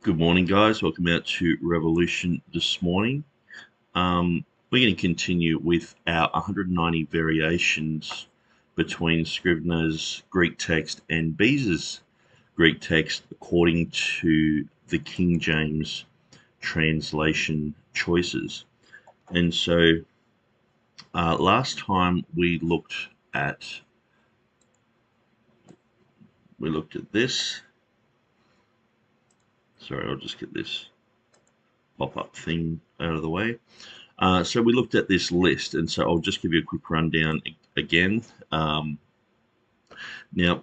Good morning, guys. Welcome out to Revolution this morning. We're going to continue with our 190 variations between Scrivener's Greek text and Beza's Greek text according to the King James translation choices. And so last time we looked at this. Sorry, I'll just get this pop-up thing out of the way. So we looked at this list, and so I'll just give you a quick rundown again. Now,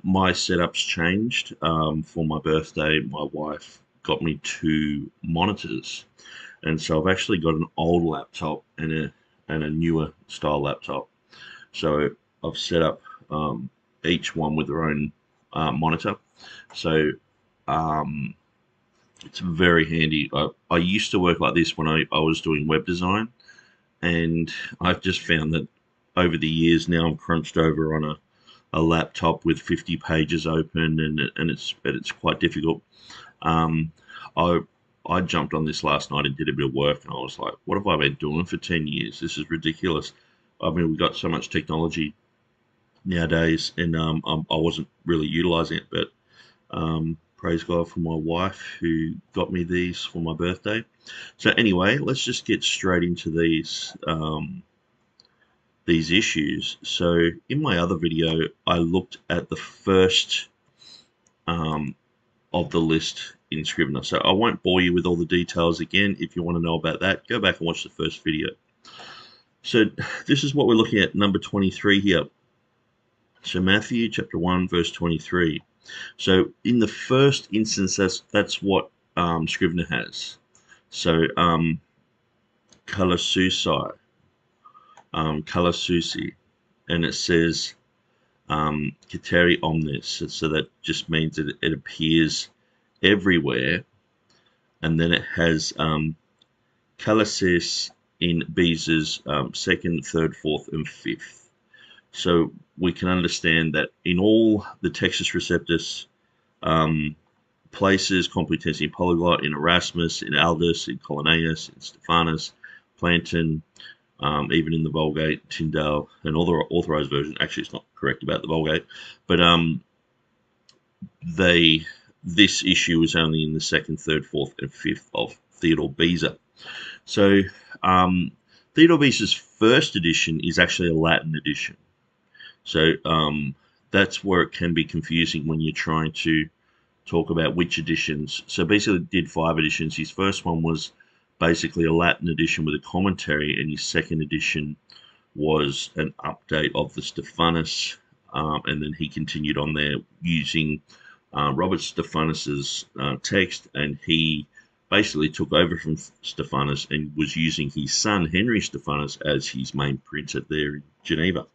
my setup's changed. For my birthday, my wife got me two monitors, and so I've actually got an old laptop and a newer style laptop. So I've set up each one with their own monitor. So it's very handy. I used to work like this when I was doing web design, and I've just found that over the years now I'm crunched over on a laptop with 50 pages open, and it's quite difficult. Um, I I jumped on this last night and did a bit of work, and I was like, what have I been doing for 10 years? This is ridiculous. I mean, we've got so much technology nowadays, and I wasn't really utilizing it, but praise God for my wife who got me these for my birthday. So anyway, let's just get straight into these issues. So in my other video, I looked at the first of the list in Scrivener. So I won't bore you with all the details again. If you want to know about that, go back and watch the first video. So this is what we're looking at, number 23 here. So Matthew chapter 1, verse 23. So in the first instance, that's what Scrivener has. So kalasusi, kalasusi, and it says kateri omnis. So that just means that it appears everywhere, and then it has kalasis in Beza's second, third, fourth, and fifth. So we can understand that in all the Textus Receptus places, Complutense Polyglot, in Erasmus, in Aldus, in Collinnaeus, in Stephanus, Plantin, even in the Vulgate, Tyndale, and all the authorized version. Actually, it's not correct about the Vulgate, but this issue is only in the second, third, fourth, and fifth of Theodore Beza. So Theodore Beza's first edition is actually a Latin edition. So that's where it can be confusing when you're trying to talk about which editions. So basically did 5 editions. His first one was basically a Latin edition with a commentary, and his second edition was an update of the Stephanus, and then he continued on there using Robert Stephanus's text, and he basically took over from Stephanus and was using his son Henry Stephanus as his main printer there in Geneva.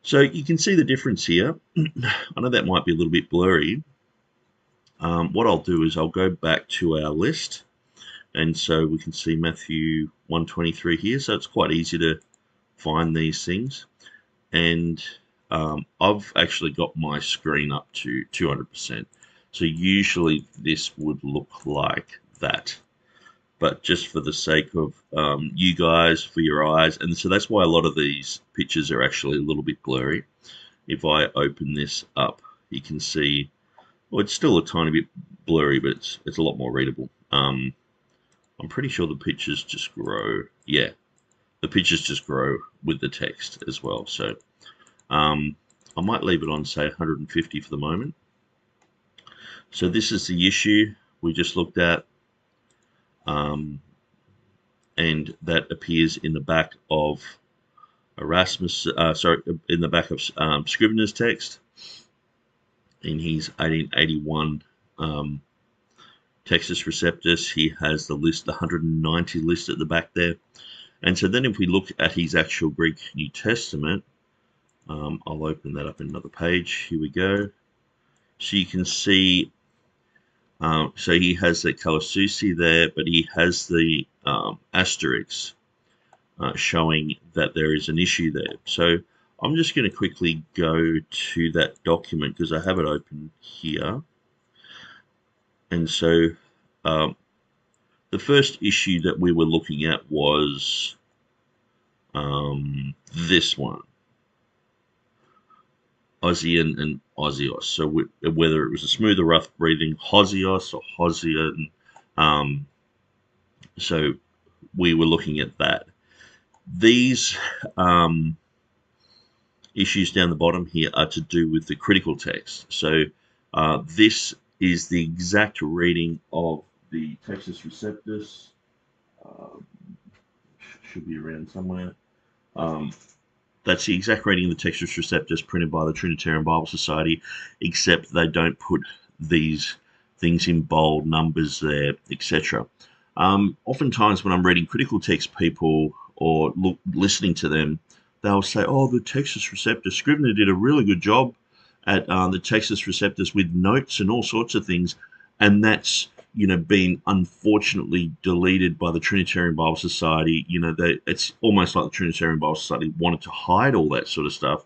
So you can see the difference here. I know that might be a little bit blurry. What I'll do is I'll go back to our list, and so we can see Matthew 1:23 here. So it's quite easy to find these things. And I've actually got my screen up to 200%. So usually this would look like that. But just for the sake of you guys, for your eyes, and so that's why a lot of these pictures are actually a little bit blurry. If I open this up, you can see, well, it's still a tiny bit blurry, but it's a lot more readable. I'm pretty sure the pictures just grow. Yeah, the pictures just grow with the text as well. So I might leave it on, say, 150 for the moment. So this is the issue we just looked at. And that appears in the back of Erasmus, in the back of Scrivener's text in his 1881 Textus Receptus. He has the list, the 190 list at the back there. And so then if we look at his actual Greek New Testament, I'll open that up in another page. Here we go. So you can see, so he has the kalasusi there, but he has the asterisk showing that there is an issue there. So I'm just going to quickly go to that document because I have it open here. And so the first issue that we were looking at was this one, Aussie and Ozios. So whether it was a smooth or rough breathing, Hosios or Hosian. So we were looking at that. These issues down the bottom here are to do with the critical text. So this is the exact reading of the Textus Receptus. Should be around somewhere. That's the exact reading of the Textus Receptus printed by the Trinitarian Bible Society, except they don't put these things in bold numbers there, etc. Oftentimes when I'm reading critical text people or listening to them, they'll say, oh, the Textus Receptus, Scrivener did a really good job at the Textus Receptus with notes and all sorts of things, and that's been unfortunately deleted by the Trinitarian Bible Society. It's almost like the Trinitarian Bible Society wanted to hide all that sort of stuff.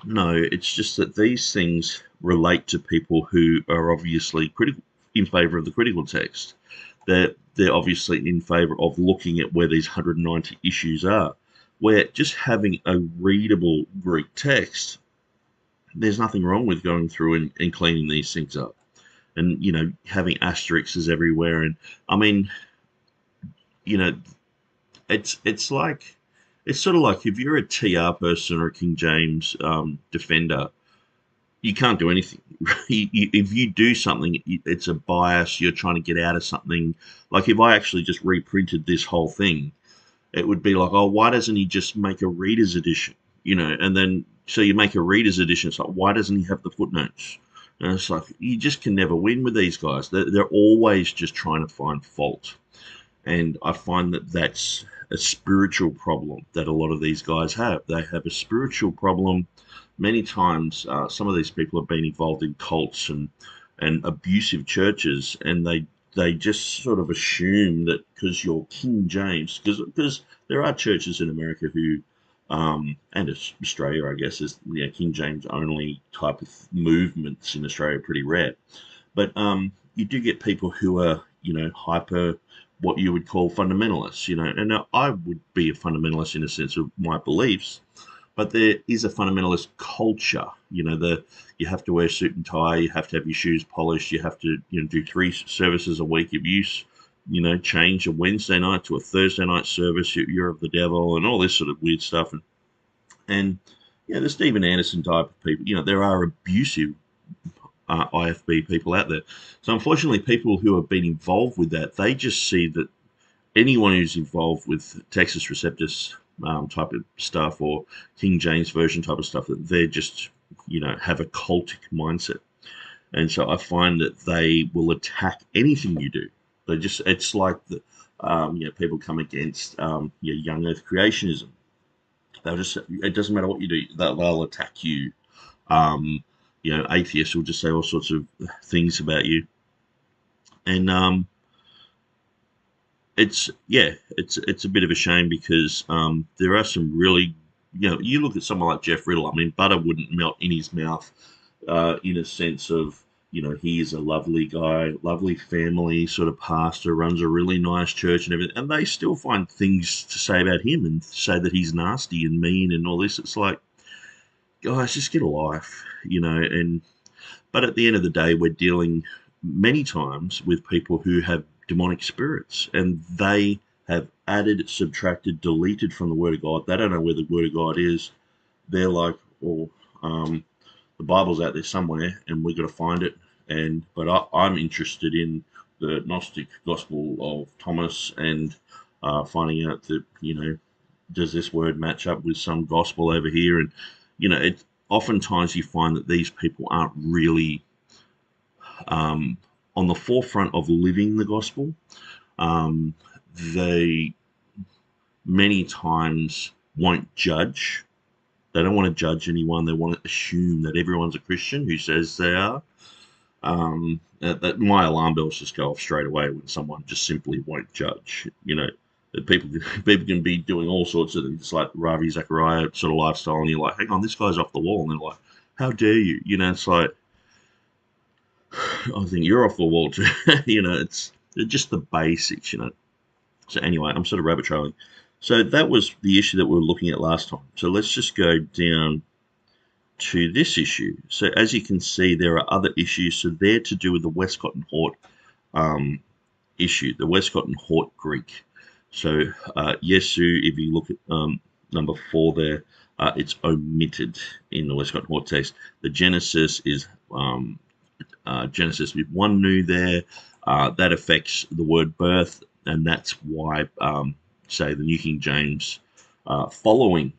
No, it's just that these things relate to people who are obviously in favor of the critical text. They're obviously in favor of looking at where these 190 issues are, where just having a readable Greek text, there's nothing wrong with going through and cleaning these things up. And, having asterisks everywhere. And, I mean, it's sort of like if you're a TR person or a King James defender, you can't do anything. If you do something, it's a bias. You're trying to get out of something. Like if I actually just reprinted this whole thing, it would be like, oh, why doesn't he just make a reader's edition? And then so you make a reader's edition. It's like, why doesn't he have the footnotes? And it's like, you just can never win with these guys. They're always just trying to find fault. And I find that that's a spiritual problem that a lot of these guys have. They have a spiritual problem. Many times, some of these people have been involved in cults and abusive churches, and they just sort of assume that because you're King James, because there are churches in America who and Australia, I guess, is King James only type of movements in Australia are pretty rare. But you do get people who are, hyper, what you would call fundamentalists, and I would be a fundamentalist in a sense of my beliefs, but there is a fundamentalist culture, you have to wear a suit and tie, you have to have your shoes polished, you have to, do 3 services a week. If you change a Wednesday night to a Thursday night service, you're of the devil, and all this sort of weird stuff. And the Stephen Anderson type of people, there are abusive IFB people out there. So unfortunately, people who have been involved with that, they just see that anyone who's involved with Textus Receptus type of stuff or King James Version type of stuff, that they're just, have a cultic mindset. And so I find that they will attack anything you do. It's like people come against young Earth creationism. It doesn't matter what you do, they'll attack you. Atheists will just say all sorts of things about you, and it's a bit of a shame because there are some really, you look at someone like Jeff Riddle. I mean, butter wouldn't melt in his mouth, in a sense of, he is a lovely guy, lovely family sort of pastor, runs a really nice church and everything, and they still find things to say about him and say that he's nasty and mean and all this. It's like, guys, just get a life, but at the end of the day, we're dealing many times with people who have demonic spirits, and they have added, subtracted, deleted from the Word of God. They don't know where the Word of God is. They're like, well, the Bible's out there somewhere, and we've got to find it. But I'm interested in the Gnostic Gospel of Thomas and finding out that, does this word match up with some gospel over here? And, oftentimes you find that these people aren't really on the forefront of living the gospel. They many times won't judge. They don't want to judge anyone. They want to assume that everyone's a Christian who says they are. That my alarm bells just go off straight away when someone just simply won't judge. That people can be doing all sorts of things, like Ravi Zachariah sort of lifestyle, and you're like, hang on, this guy's off the wall, and they're like, how dare you? It's like, I think you're off the wall too. It's just the basics. So anyway, I'm sort of rabbit trailing. So that was the issue that we were looking at last time. So let's just go down to this issue. So as you can see, there are other issues. So they're to do with the Westcott and Hort issue, the Westcott and Hort Greek. So Yesu, if you look at number 4 there, it's omitted in the Westcott and Hort text. The Genesis is Genesis with one new there. That affects the word birth, and that's why, say, the New King James, following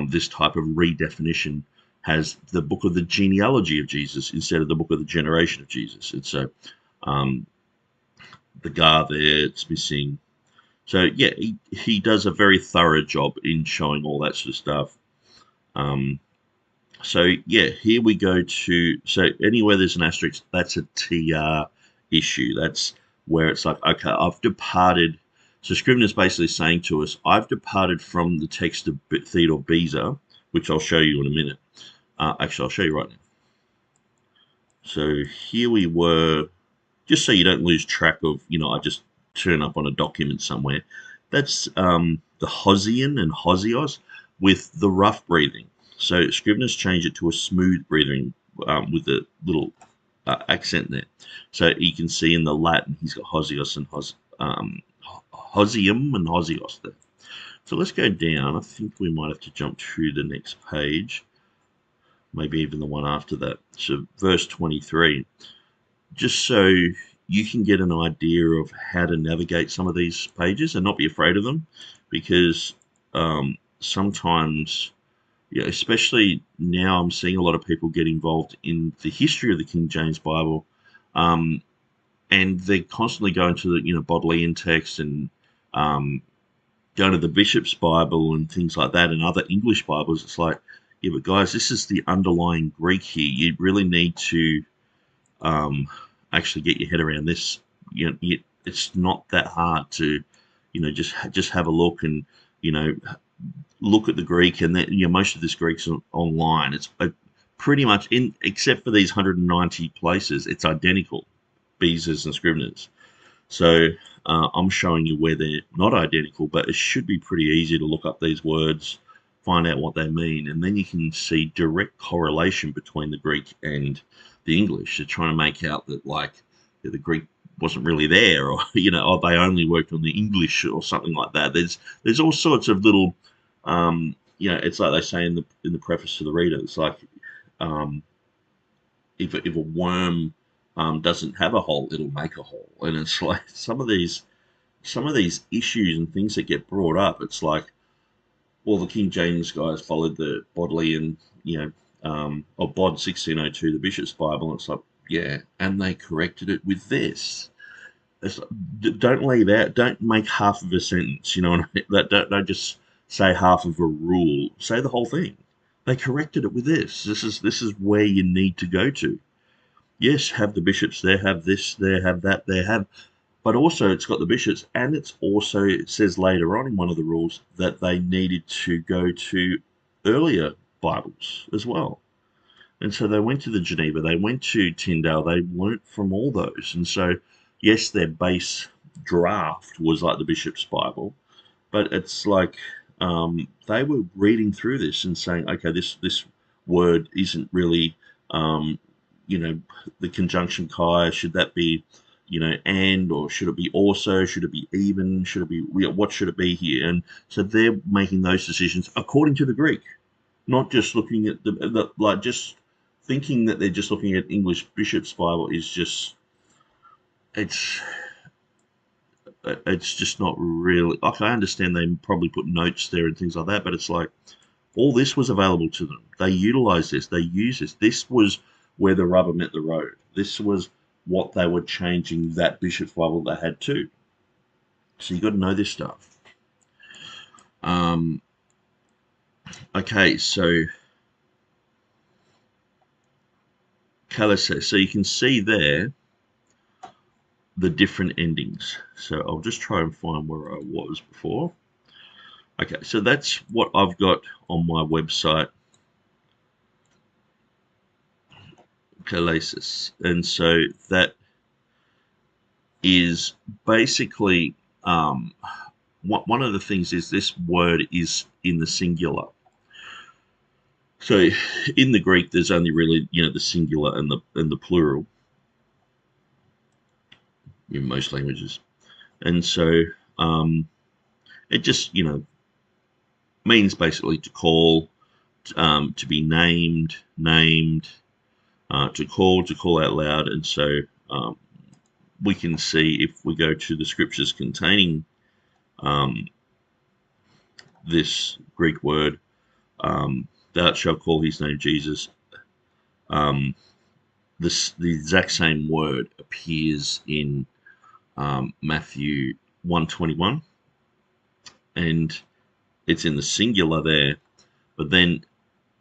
this type of redefinition, has the book of the genealogy of Jesus instead of the book of the generation of Jesus. It's the gar there, it's missing. So yeah, he does a very thorough job in showing all that sort of stuff. So yeah, here we go to, so anywhere there's an asterisk, that's a TR issue. That's where it's like, okay, I've departed. So Scrivener's basically saying to us, I've departed from the text of Theodore Beza, which I'll show you in a minute. Actually, I'll show you right now. So here we were, just so you don't lose track of, I just turn up on a document somewhere. That's the Hosian and Hosios with the rough breathing. So Scrivener's changed it to a smooth breathing with a little accent there. So you can see in the Latin, he's got Hosios and Hosium and Hosios there. So let's go down. I think we might have to jump to the next page, maybe even the one after that. So verse 23, just so you can get an idea of how to navigate some of these pages and not be afraid of them, because sometimes, especially now, I'm seeing a lot of people get involved in the history of the King James Bible, and they're constantly going to the Bodleian text and going to the Bishop's Bible and things like that, and other English Bibles. It's like, yeah, but guys, this is the underlying Greek here. You really need to actually get your head around this. It's not that hard to, just have a look and, look at the Greek, and then, most of this Greek's online. It's pretty much except for these 190 places, it's identical, Beza's and Scrivener's. So I'm showing you where they're not identical, but it should be pretty easy to look up these words, find out what they mean, and then you can see direct correlation between the Greek and the English. They're trying to make out that, like, the Greek wasn't really there, or or they only worked on the English or something like that. There's all sorts of little, it's like they say in the preface to the reader. It's like, if a worm doesn't have a hole, it'll make a hole, and it's like some of these issues and things that get brought up. It's like, well, the King James guys followed the Bodleian, or Bod 1602, the Bishop's Bible, and it's like, yeah, and they corrected it with this. It's like, don't leave out, don't make half of a sentence, you know what I mean? Don't just say half of a rule, say the whole thing. They corrected it with this. This is where you need to go to. Yes, have the bishops there, have this there, have that there, have, but also it's got the bishops, and it says later on in one of the rules that they needed to go to earlier Bibles as well. And so they went to the Geneva, they went to Tyndale, they learnt from all those. And so, yes, their base draft was like the Bishop's Bible, but it's like they were reading through this and saying, okay, this word isn't really, the conjunction chi, should that be, and, or should it be also, should it be even, should it be, what should it be here? And so they're making those decisions according to the Greek, not just looking at just thinking that they're just looking at English Bishop's Bible is just, it's just not really, like, I understand they probably put notes there and things like that, but it's like, all this was available to them. They utilized this, they used this. This was where the rubber met the road. This was what they were changing that Bishop's Bible they had too. So you got to know this stuff. Okay, so Calise, so you can see there the different endings. So I'll just try and find where I was before. Okay, so that's what I've got on my website kalesis. And so that is basically one of the things is this word is in the singular. So in the Greek, there's only really, the singular and the plural in most languages. And so it just, means basically to call, to be named, to call out loud. And so we can see if we go to the scriptures containing this Greek word, thou shalt call his name Jesus. The exact same word appears in Matthew 1:21, and it's in the singular there, but then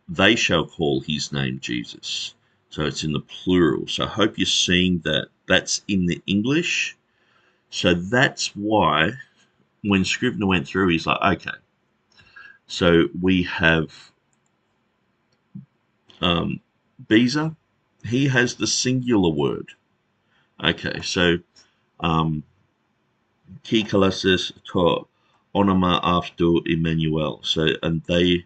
they shall call his name Jesus. So it's in the plural. So I hope you're seeing that. That's in the English. So that's why when Scrivener went through, he's like, okay, so we have Beezer. He has the singular word. Okay, so Ki kalasis to onoma after Emmanuel. So and they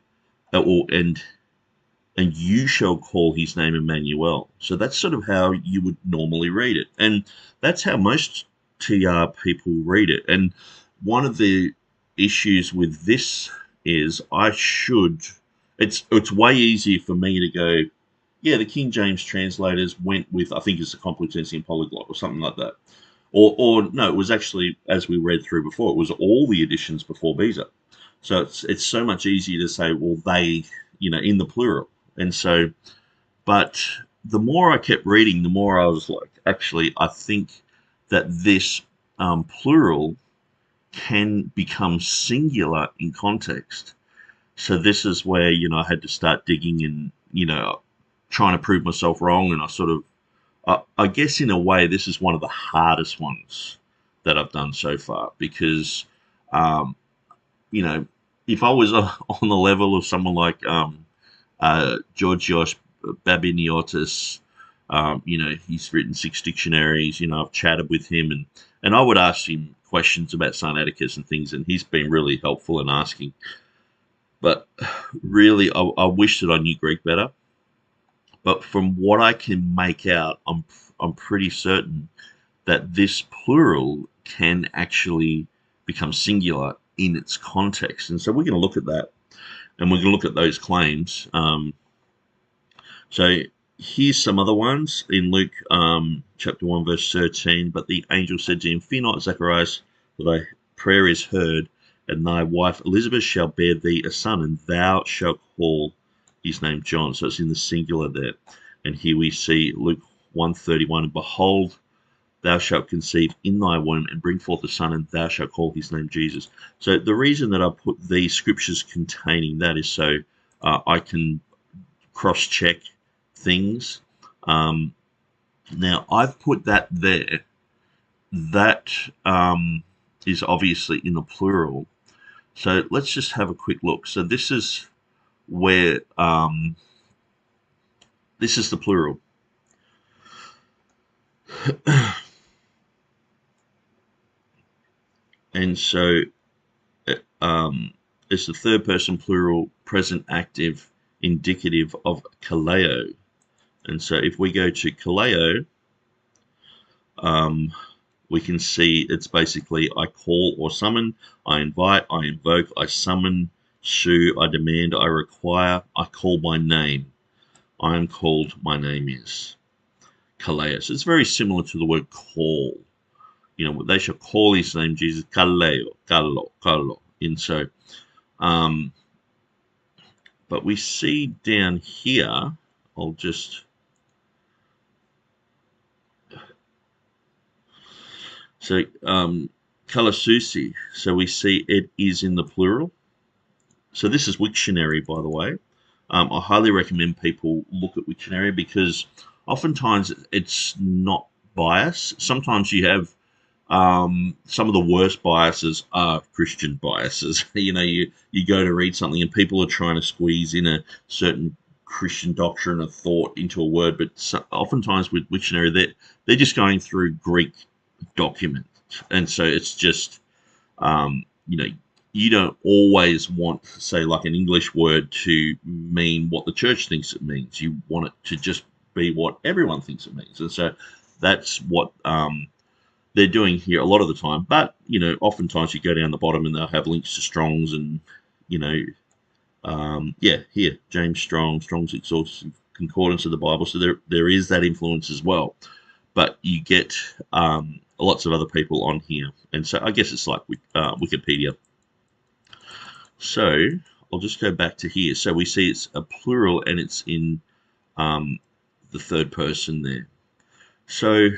and you shall call his name Emmanuel. So that's sort of how you would normally read it. And that's how most TR people read it. And one of the issues with this is it's way easier for me to go, yeah, the King James translators went with, I think it's a Complutensian polyglot or something like that. Or no, it was actually, as we read through before, it was all the editions before Beezer. So it's so much easier to say, well, they, in the plural. And so, but the more I kept reading, the more I was like, actually, I think that this plural can become singular in context. So this is where, I had to start digging and, trying to prove myself wrong. And I sort of, I guess in a way, this is one of the hardest ones that I've done so far because, if I was on the level of someone like Georgios Babiniotis, he's written 6 dictionaries. I've chatted with him, and I would ask him questions about Sinaiticus and things, and he's been really helpful in asking. But really, I wish that I knew Greek better. But from what I can make out, I'm pretty certain that this plural can actually become singular in its context. And so we're going to look at that, and we're going to look at those claims. So here's some other ones in Luke chapter 1, verse 13. But the angel said to him, fear not, Zacharias, for thy prayer is heard, and thy wife Elizabeth shall bear thee a son, and thou shalt call his name John. So it's in the singular there. And here we see Luke 1:31, and behold, thou shalt conceive in thy womb and bring forth a son, and thou shalt call his name Jesus. So the reason that I put these scriptures containing that is so I can cross-check things. Now, I've put that there. That is obviously in the plural. So let's just have a quick look. So this is where this is the plural. And so it's the third person plural, present active, indicative of kaleo. And so if we go to kaleo, we can see it's basically I call or summon, I invite, I invoke, I summon, sue, I demand, I require, I call by name. I am called, my name is. Kaleo. So it's very similar to the word call. They shall call his name Jesus. Kaleo, kalo. And so, but we see down here, I'll just, so kalasusi. So we see it is in the plural. So this is Wiktionary, by the way. I highly recommend people look at Wiktionary because oftentimes it's not bias. Sometimes you have some of the worst biases are Christian biases. You go to read something and people are trying to squeeze in a certain Christian doctrine or thought into a word, but oftentimes with Wiktionary, they're just going through Greek documents, and so it's just you know, you don't always want, say, like an English word to mean what the church thinks it means. You want it to just be what everyone thinks it means, and so that's what they're doing here a lot of the time. But oftentimes you go down the bottom and they'll have links to Strong's and yeah, here James Strong's Exhaustive Concordance of the Bible. So there is that influence as well. But you get lots of other people on here, and so I guess it's like Wikipedia. So I'll just go back to here. So we see it's a plural and it's in the third person there. So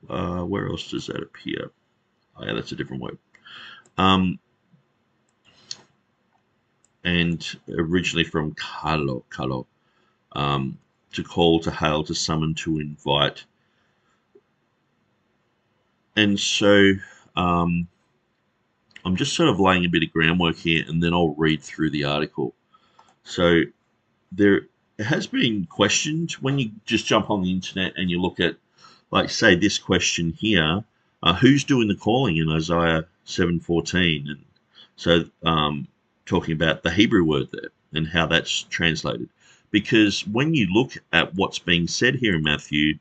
where else does that appear? Oh, yeah, that's a different word. And originally from kalo, to call, to hail, to summon, to invite. And so I'm just sort of laying a bit of groundwork here, and then I'll read through the article. So it has been questioned when you just jump on the internet and you look at, like, say, this question here, who's doing the calling in Isaiah 7:14? And so talking about the Hebrew word there and how that's translated. Because when you look at what's being said here in Matthew,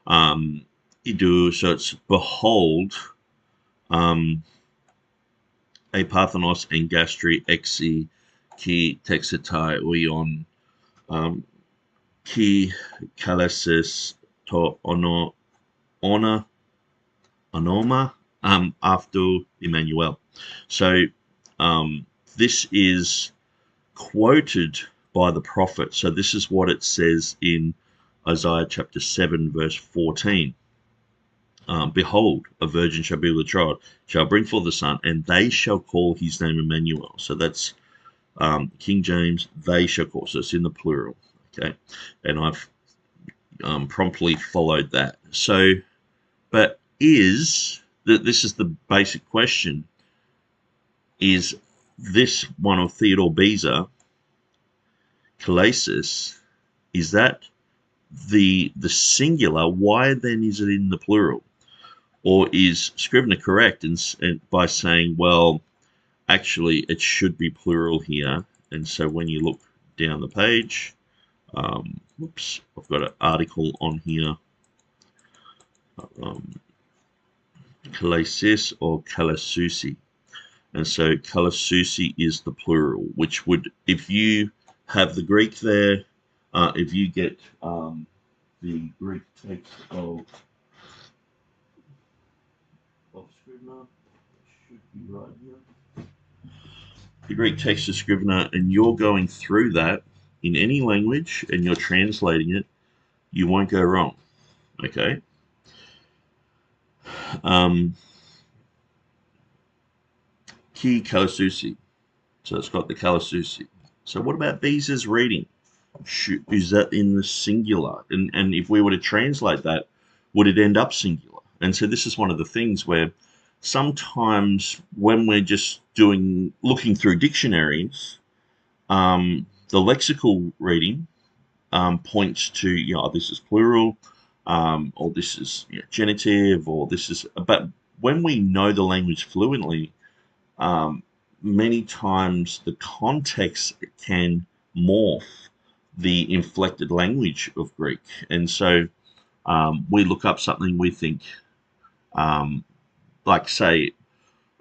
so it's behold, a Parthenos and gastri exi ki texetai oion ki kalasis to onoma after Emmanuel. So this is quoted by the prophet. So this is what it says in Isaiah chapter 7, verse 14. Behold, a virgin shall be with child, shall bring forth a son, and they shall call his name Emmanuel. So that's King James, they shall call. So it's in the plural. Okay. And I've promptly followed that. So, but this is the basic question, is this one of Theodore Beza, Kalasis, is that the singular? Why then is it in the plural? Or is Scrivener correct by saying, well, actually it should be plural here? And so when you look down the page, whoops, I've got an article on here, Kalasis or Kalasusi. And so Kalasusi is the plural, which would, if you have the Greek there, if you get the Greek text of Scrivener, should be right here. The Greek text of Scrivener, and you're going through that in any language and you're translating it, you won't go wrong. Okay. Ki Kalasusi. So it's got the Kalasusi. So what about Beza's reading? Is that in the singular? And if we were to translate that, would it end up singular? And so this is one of the things where sometimes when we're just looking through dictionaries, the lexical reading points to, this is plural, or this is genitive, or this is. But when we know the language fluently, many times the context can morph the inflected language of Greek. And so we look up something, we think, like, say,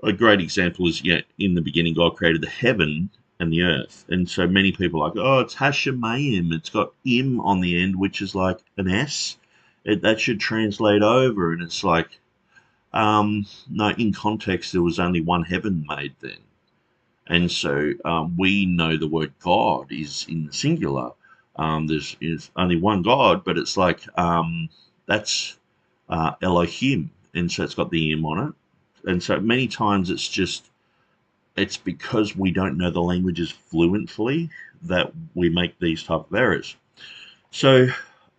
a great example is, in the beginning, God created the heaven and the earth. And so many people are like, oh, it's Hashemayim. It's got im on the end, which is like an S. That should translate over. And it's like, no, in context, there was only one heaven made then. And so we know the word God is in the singular. There's only one God, but it's like that's Elohim. And so it's got the im on it. And so many times it's because we don't know the languages fluently that we make these type of errors. So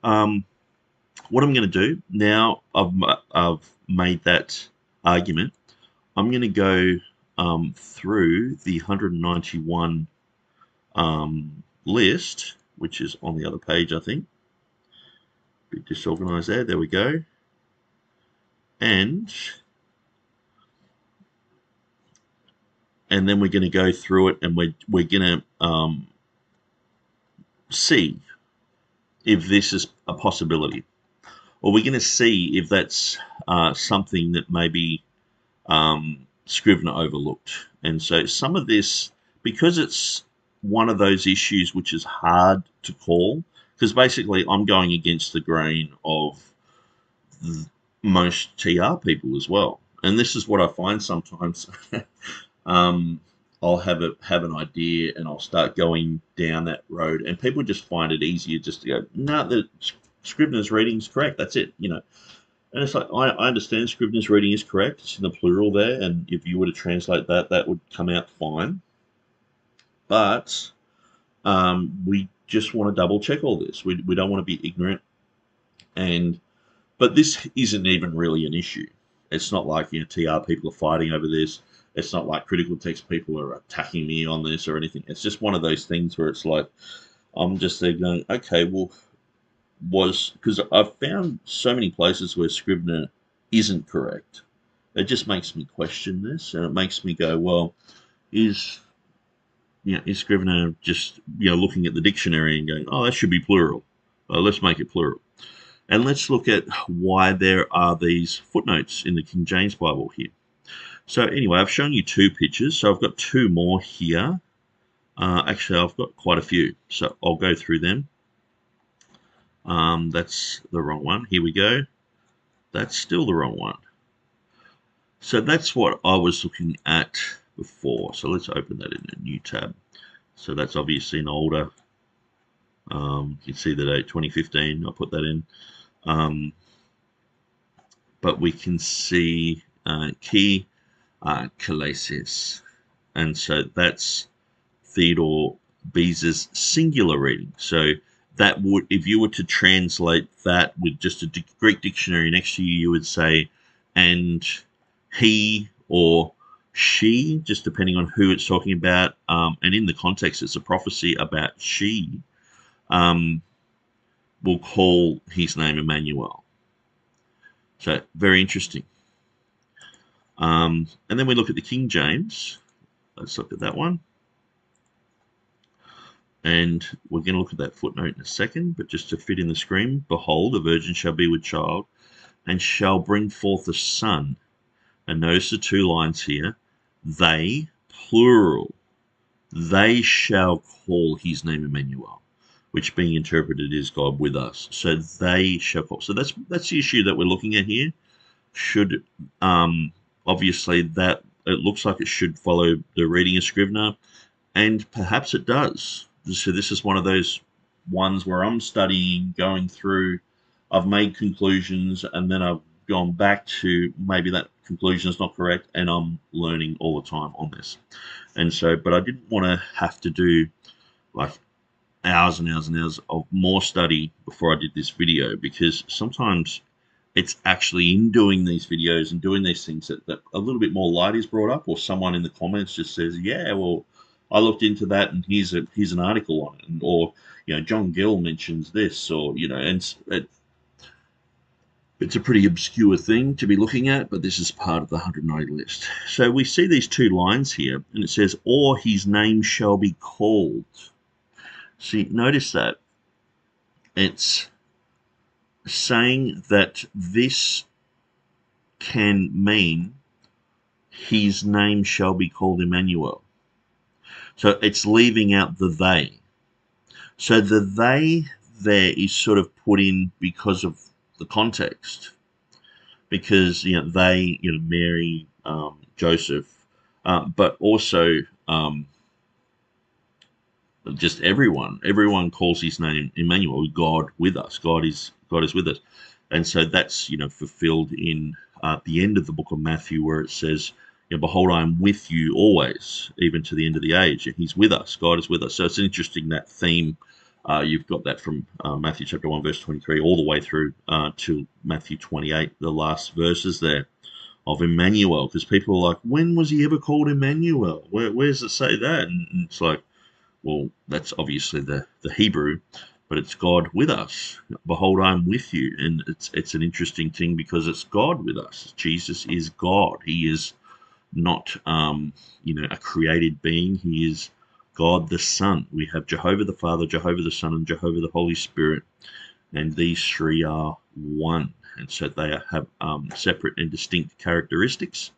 what I'm going to do now, I've made that argument. I'm going to go through the 191 list, which is on the other page, I think. A bit disorganized there. There we go. And then we're going to go through it, and we're going to see if this is a possibility, or we're going to see if that's something that maybe Scrivener overlooked. And so some of this, because it's one of those issues which is hard to call, because basically I'm going against the grain of most TR people as well. And this is what I find sometimes. I'll have an idea and I'll start going down that road, and people just find it easier just to go, no, the Scrivener's reading is correct. That's it, you know. And it's like, I understand Scrivener's reading is correct. It's in the plural there, and if you were to translate that, that would come out fine. But we just want to double check all this. We don't want to be ignorant. But this isn't even really an issue. It's not like, you know, TR people are fighting over this. It's not like critical text people are attacking me on this or anything. It's just one of those things where it's like, I'm just there going, okay, well, because I've found so many places where Scrivener isn't correct. It just makes me question this, and it makes me go, well, is Scrivener just, you know, looking at the dictionary and going, oh, that should be plural. Let's make it plural. And let's look at why there are these footnotes in the King James Bible here. So anyway, I've shown you two pictures, so I've got two more here. Actually, I've got quite a few, so I'll go through them. That's the wrong one. Here we go. That's still the wrong one. So that's what I was looking at before. So let's open that in a new tab. So that's obviously an older. You can see the date 2015. I'll put that in. But we can see key Kalesis. And so that's Theodore Beza's singular reading. So that would, if you were to translate that with just a Greek dictionary next to you, you would say, and he or she, just depending on who it's talking about. And in the context, it's a prophecy about she, will call his name Emmanuel. So very interesting. And then we look at the King James. Let's look at that one. And we're going to look at that footnote in a second, but just to fit in the screen, behold, a virgin shall be with child and shall bring forth a son. And notice the two lines here. They, plural, they shall call his name Emmanuel, which being interpreted is God with us. So they shall call. So that's the issue that we're looking at here. Should, obviously that, it looks like it should follow the reading of Scrivener, and perhaps it does. So this is one of those ones where I'm studying, going through, I've made conclusions, and then I've gone back to maybe that conclusion is not correct, and I'm learning all the time on this. And so, but I didn't want to have to do like hours and hours and hours of more study before I did this video, because sometimes it's actually in doing these videos and doing these things that a little bit more light is brought up, or someone in the comments just says, yeah, well, I looked into that and here's an article on it, or, you know, John Gill mentions this, or, you know, and it's a pretty obscure thing to be looking at, but this is part of the 190 list. So we see these two lines here, and it says, or his name shall be called. See, notice that it's saying that this can mean his name shall be called Emmanuel. So it's leaving out the they. So the they there is sort of put in because of the context. Because, you know, they, you know, Mary, Joseph, but also just everyone. Everyone calls his name Emmanuel, God with us. God is with us. And so that's, you know, fulfilled in the end of the book of Matthew, where it says, you know, behold, I am with you always, even to the end of the age. And he's with us. God is with us. So it's interesting, that theme. You've got that from Matthew chapter 1, verse 23, all the way through to Matthew 28, the last verses there of Emmanuel. Because people are like, when was he ever called Emmanuel? Where does it say that? And it's like, well, that's obviously the Hebrew, but it's God with us. Behold, I'm with you. And it's an interesting thing because it's God with us. Jesus is God. He is not, a created being. He is God the Son. We have Jehovah the Father, Jehovah the Son, and Jehovah the Holy Spirit. And these three are one. And so they have separate and distinct characteristics,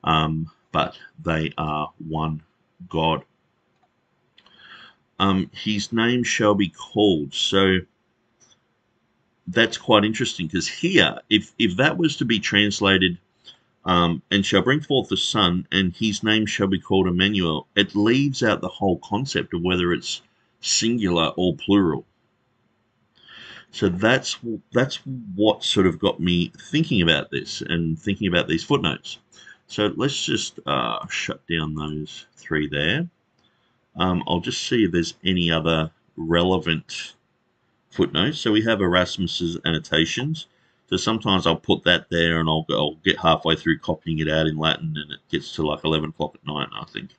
but they are one God. His name shall be called. So that's quite interesting because here, if that was to be translated, and shall bring forth the Son, and his name shall be called Emmanuel, it leaves out the whole concept of whether it's singular or plural. So that's what sort of got me thinking about this and thinking about these footnotes. So let's just shut down those three there. I'll just see if there's any other relevant footnotes. So we have Erasmus's annotations. So sometimes I'll put that there and I'll get halfway through copying it out in Latin and it gets to like 11 o'clock at night. And I think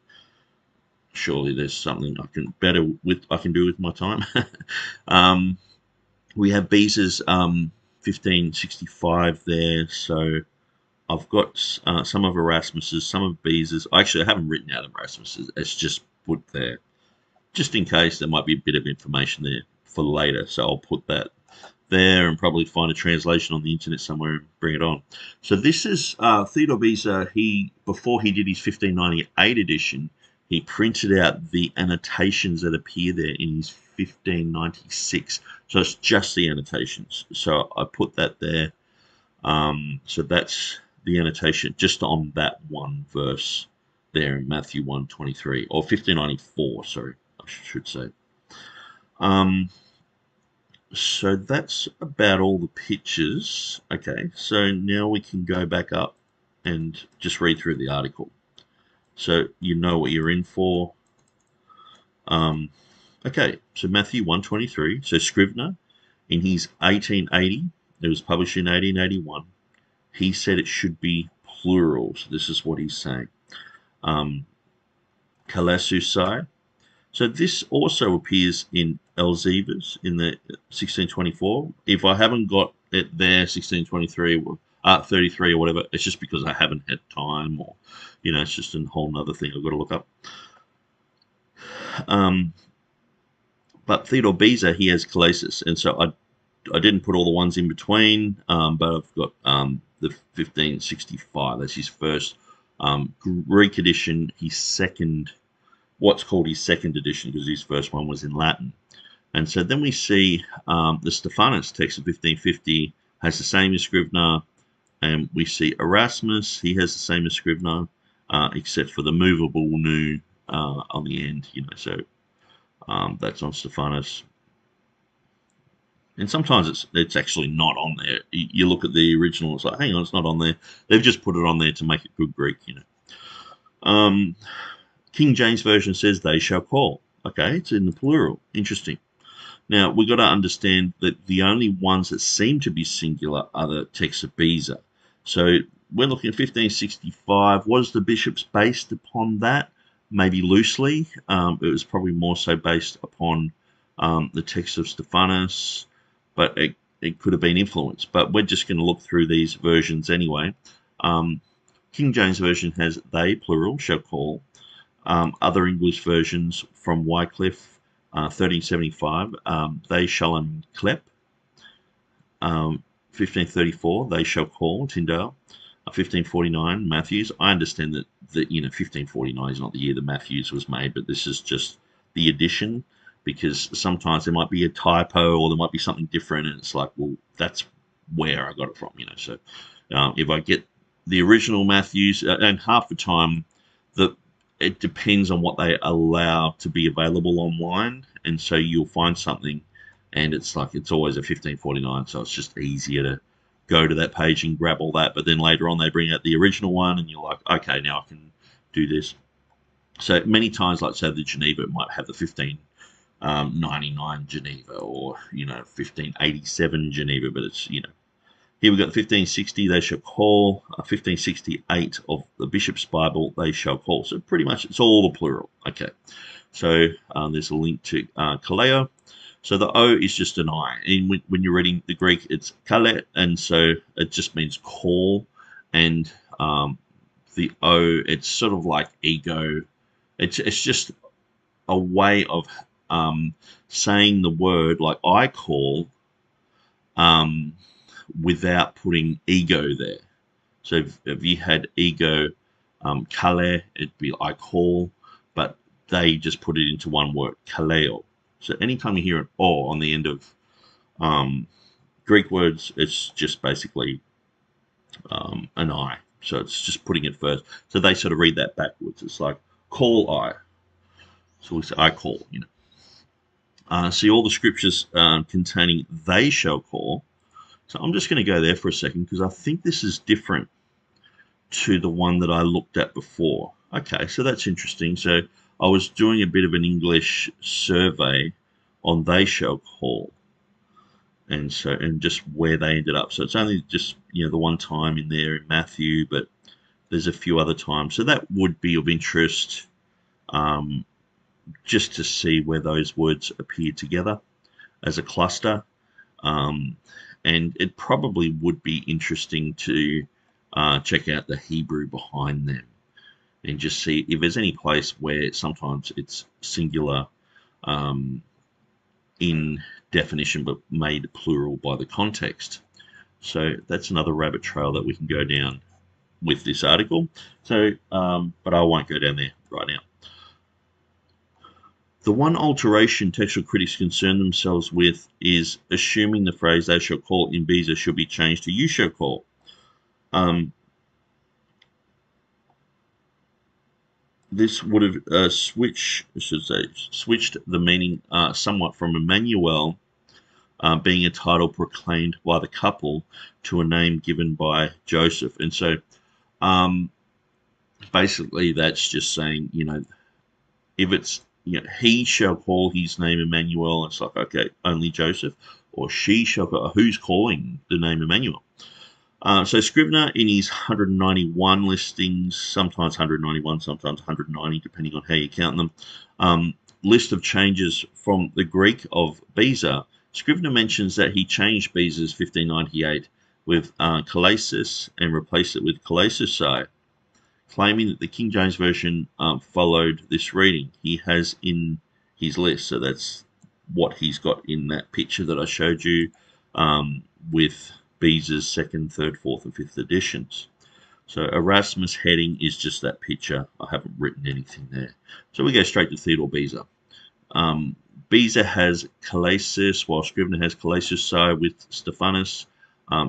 surely there's something I can do with my time. We have Beza's 1565 there. So I've got some of Erasmus's, some of Beza's. Actually, I haven't written out Erasmus's. It's just put there, just in case there might be a bit of information there for later. So I'll put that there and probably find a translation on the internet somewhere and bring it on. So this is Theodore Beza. Before he did his 1598 edition, he printed out the annotations that appear there in his 1596. So it's just the annotations. So I put that there. So that's the annotation just on that one verse there in Matthew 1:23, or 1594, sorry, I should say. So that's about all the pictures. Okay, so now we can go back up and just read through the article. So you know what you're in for. Okay, so Matthew 1:23. So Scrivener, in his 1880, it was published in 1881, he said it should be plural. So this is what he's saying. Kalassusai. So this also appears in Elzevir's in the 1624. If I haven't got it there, 1623, 33 or whatever, it's just because I haven't had time, or it's just a whole nother thing I've got to look up. But Theodore Beza, he has Kalesis, and so I didn't put all the ones in between, but I've got the 1565. That's his first Greek edition. His second, what's called his second edition, because his first one was in Latin. And so then we see the Stephanus text of 1550 has the same as Scrivener, and we see Erasmus, he has the same as Scrivener, except for the movable nu on the end, so that's on Stephanus. And sometimes it's actually not on there. You look at the original, it's like, hang on, it's not on there. They've just put it on there to make it good Greek, King James Version says they shall call. Okay, it's in the plural. Interesting. Now, we've got to understand that the only ones that seem to be singular are the texts of Beza. So we're looking at 1565. Was the bishops based upon that? Maybe loosely. It was probably more so based upon the text of Stephanus, but it could have been influenced. But we're just going to look through these versions anyway. King James Version has they, plural, shall call. Other English versions from Wycliffe, 1375, they shall unclep. 1534, they shall call, Tyndale. 1549, Matthews. I understand that 1549 is not the year that Matthews was made, but this is just the addition, because sometimes there might be a typo or there might be something different, and it's like, well, that's where I got it from, So if I get the original Matthews, and half the time, it depends on what they allow to be available online, and so you'll find something, and it's like it's always a 1549, so it's just easier to go to that page and grab all that. But then later on, they bring out the original one, and you're like, okay, now I can do this. So many times, like say the Geneva, it might have the 1599 Geneva, or 1587 Geneva, but it's Here we've got 1560, they shall call. 1568 of the Bishop's Bible, they shall call. So pretty much it's all the plural. Okay. So there's a link to kaleo. So the O is just an I. And when you're reading the Greek, it's kale, and so it just means call. And the O, it's sort of like ego. It's just a way of saying the word, like I call, without putting ego there. So if you had ego, kale, it'd be I call, but they just put it into one word, kaleo. So anytime you hear an O on the end of Greek words, it's just basically an I. So it's just putting it first. So they sort of read that backwards. It's like call I. So we say I call, see all the scriptures containing they shall call. So I'm just going to go there for a second because I think this is different to the one that I looked at before. Okay, so that's interesting. So I was doing a bit of an English survey on they shall call, and just where they ended up. So it's only just the one time in there in Matthew, but there's a few other times. So that would be of interest, just to see where those words appear together as a cluster. And it probably would be interesting to check out the Hebrew behind them and just see if there's any place where sometimes it's singular in definition but made plural by the context. So that's another rabbit trail that we can go down with this article. So, but I won't go down there right now. The one alteration textual critics concern themselves with is assuming the phrase they shall call in Beza should be changed to you shall call. This would have switched the meaning somewhat from Emmanuel being a title proclaimed by the couple to a name given by Joseph. And so basically that's just saying, if it's he shall call his name Emmanuel. It's like, okay, only Joseph, or she shall call. Who's calling the name Emmanuel? So Scrivener in his 191 listings, sometimes 191, sometimes 190, depending on how you count them, list of changes from the Greek of Beza. Scrivener mentions that he changed Beza's 1598 with kalesis and replaced it with kalesusai, claiming that the King James Version followed this reading. He has in his list, so that's what he's got in that picture that I showed you with Beza's 2nd, 3rd, 4th, and 5th editions. So Erasmus heading is just that picture. I haven't written anything there. So we go straight to Theodore Beza. Beza has kalesis, while Scrivener has kalesusai with Stephanus.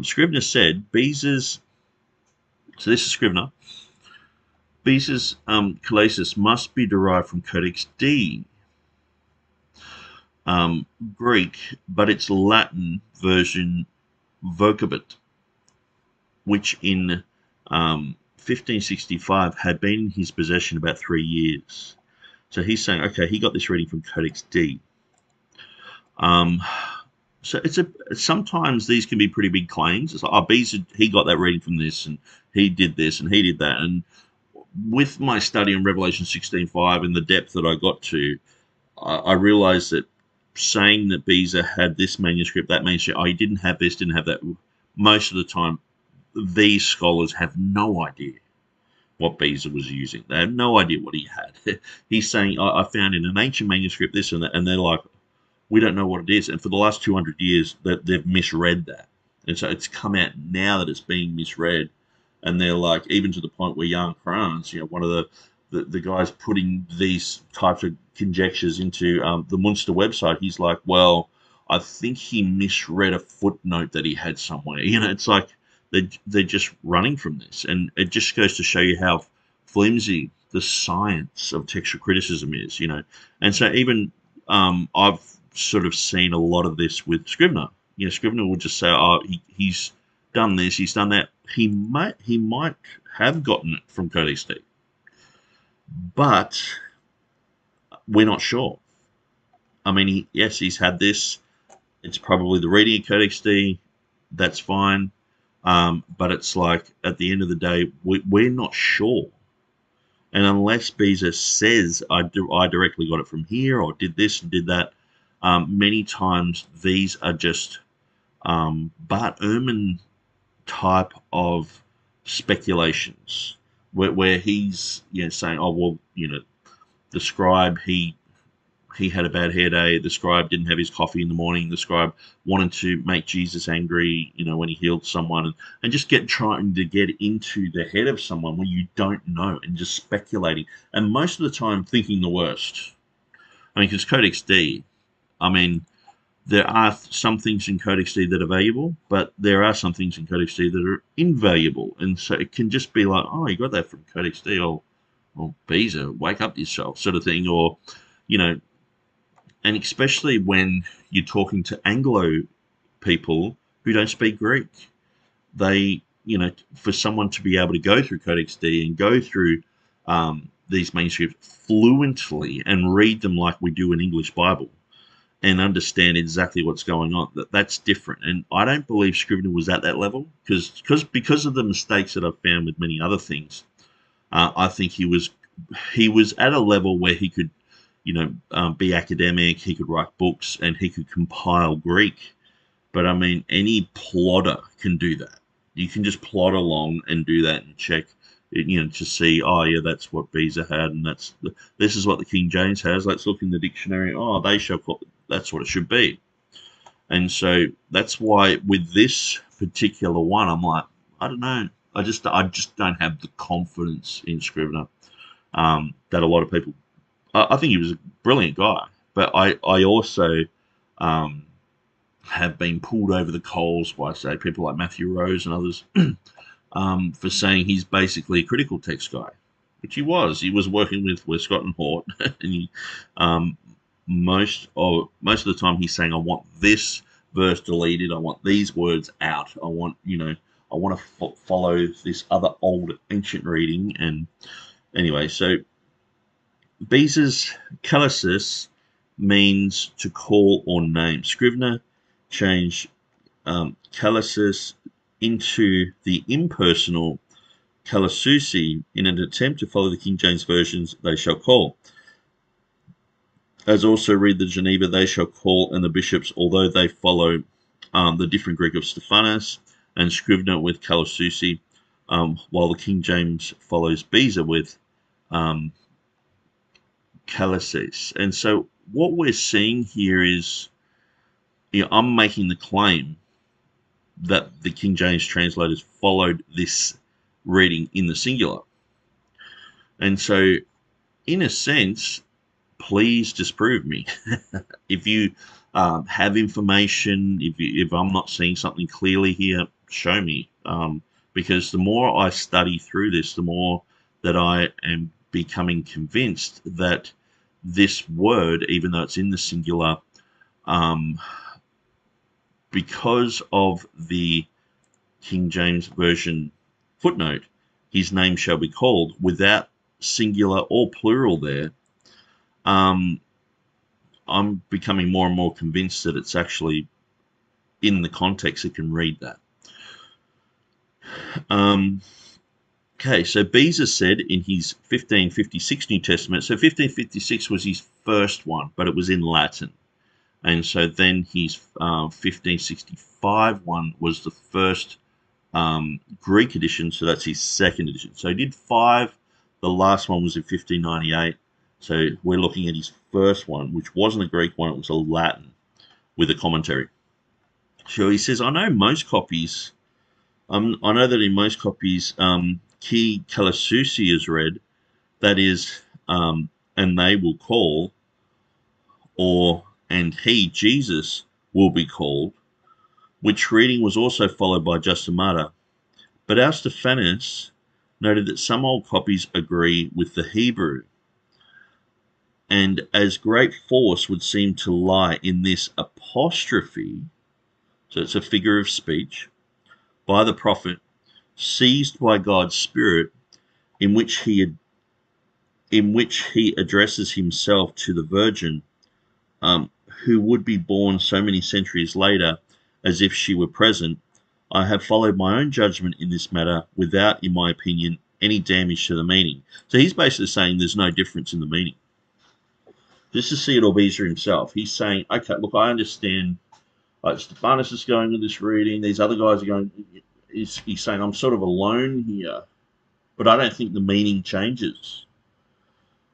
Scrivener said Beza's, so this is Scrivener, Beza's kalesis must be derived from Codex D, Greek, but its Latin version vocabit, which in 1565 had been in his possession about 3 years. So he's saying, okay, he got this reading from Codex D. So sometimes these can be pretty big claims. It's like, Beza, he got that reading from this, and he did this, and he did that, and with my study on Revelation 16:5 and the depth that I got to, I realized that saying that Beza had this manuscript, that manuscript, he didn't have this, didn't have that, most of the time, these scholars have no idea what Beza was using. They have no idea what he had. He's saying, I found in an ancient manuscript this and that, and they're like, we don't know what it is. And for the last 200 years, they've misread that. And so it's come out now that it's being misread. And they're like, even to the point where Jan Kranz, one of the guys putting these types of conjectures into the Munster website, he's like, well, I think he misread a footnote that he had somewhere. It's like they're just running from this. And it just goes to show you how flimsy the science of textual criticism is, And so even I've sort of seen a lot of this with Scrivener. Scrivener will just say, he's done this, he's done that. He might have gotten it from Codex D, but we're not sure. I mean, he's had this. It's probably the reading of Codex D. That's fine. But it's like, at the end of the day, we're not sure. And unless Beza says, I directly got it from here, or did this and did that, many times these are just Bart Ehrman type of speculations, where he's saying, oh well, the scribe, he had a bad hair day. The scribe didn't have his coffee in the morning. The scribe wanted to make Jesus angry, when he healed someone, and just trying to get into the head of someone when you don't know, and just speculating, and most of the time thinking the worst. I mean, because Codex D, I mean, there are some things in Codex D that are valuable, but there are some things in Codex D that are invaluable, and so it can just be like, oh, you got that from Codex D, or Beza, wake up yourself, sort of thing, or you know. And especially when you're talking to Anglo people who don't speak Greek, they, for someone to be able to go through Codex D and go through these manuscripts fluently and read them like we do an English Bible and understand exactly what's going on, that's different. And I don't believe Scrivener was at that level because of the mistakes that I've found with many other things. I think he was at a level where he could be academic, he could write books, and he could compile Greek. But I mean, any plodder can do that. You can just plod along and do that and check, to see, oh yeah, that's what Beza had, and this is what the King James has. Let's look in the dictionary. Oh, they shall call. That's what it should be. And so that's why with this particular one, I'm like, I don't know. I just don't have the confidence in Scrivener that a lot of people. I think he was a brilliant guy, but I also have been pulled over the coals by, say, people like Matthew Rose and others for saying he's basically a critical text guy, which he was. He was working with Westcott and Hort, and he, most of the time he's saying, I want this verse deleted, I want these words out, I want to follow this other old ancient reading. And anyway, so Beza's kalesis means to call or name. Scrivener changed kalesis into the impersonal kalisusi in an attempt to follow the King James versions, they shall call. As also read the Geneva, they shall call, and the bishops, although they follow the different Greek of Stephanus, and Scrivener with kalisusi, while the King James follows Beza with kalesis. And so what we're seeing here is, I'm making the claim that the King James translators followed this reading in the singular. And so, in a sense, please disprove me. If you have information, if I'm not seeing something clearly here, show me. Because the more I study through this, the more that I am becoming convinced that this word, even though it's in the singular, because of the King James Version footnote, his name shall be called, without singular or plural there, I'm becoming more and more convinced that it's actually in the context it can read that. Okay, so Beza said in his 1556 New Testament, so 1556 was his first one, but it was in Latin. And so then his 1565 one was the first Greek edition, so that's his second edition. So he did 5. The last one was in 1598. So we're looking at his first one, which wasn't a Greek one, it was a Latin with a commentary. So he says, I know most copies, I know that in most copies, Ki Kalisusi is read, that is, and they will call, or and he, Jesus, will be called, which reading was also followed by Justimata. But our Stephanus noted that some old copies agree with the Hebrew, and as great force would seem to lie in this apostrophe, so it's a figure of speech, by the prophet, seized by God's Spirit, in which he addresses himself to the Virgin, who would be born so many centuries later, as if she were present, I have followed my own judgment in this matter without, in my opinion, any damage to the meaning. So he's basically saying there's no difference in the meaning. This is Theodore Beza himself. He's saying, okay, look, I understand. Like Stephanus is going with this reading. These other guys are going. He's saying I'm sort of alone here, but I don't think the meaning changes.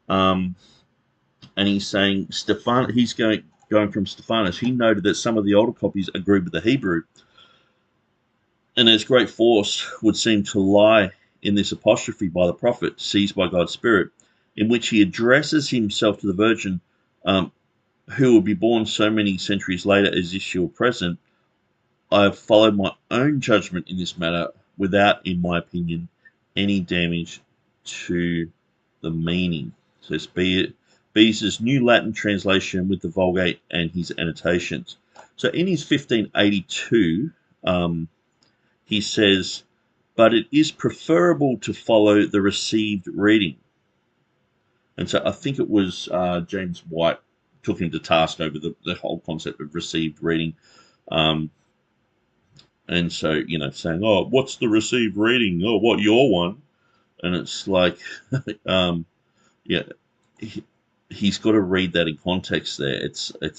And he's saying he's going from Stephanus. He noted that some of the older copies agreed with the Hebrew, and as great force would seem to lie in this apostrophe by the prophet, seized by God's Spirit, in which he addresses himself to the Virgin, who will be born so many centuries later as if she were present. I have followed my own judgment in this matter without, in my opinion, any damage to the meaning. So it's Beza's New Latin translation with the Vulgate and his annotations. So in his 1582, he says, but it is preferable to follow the received reading. And so I think it was James White took him to task over the whole concept of received reading. And so, saying, oh, what's the received reading? Oh, what, your one? And it's like, yeah, he's got to read that in context there.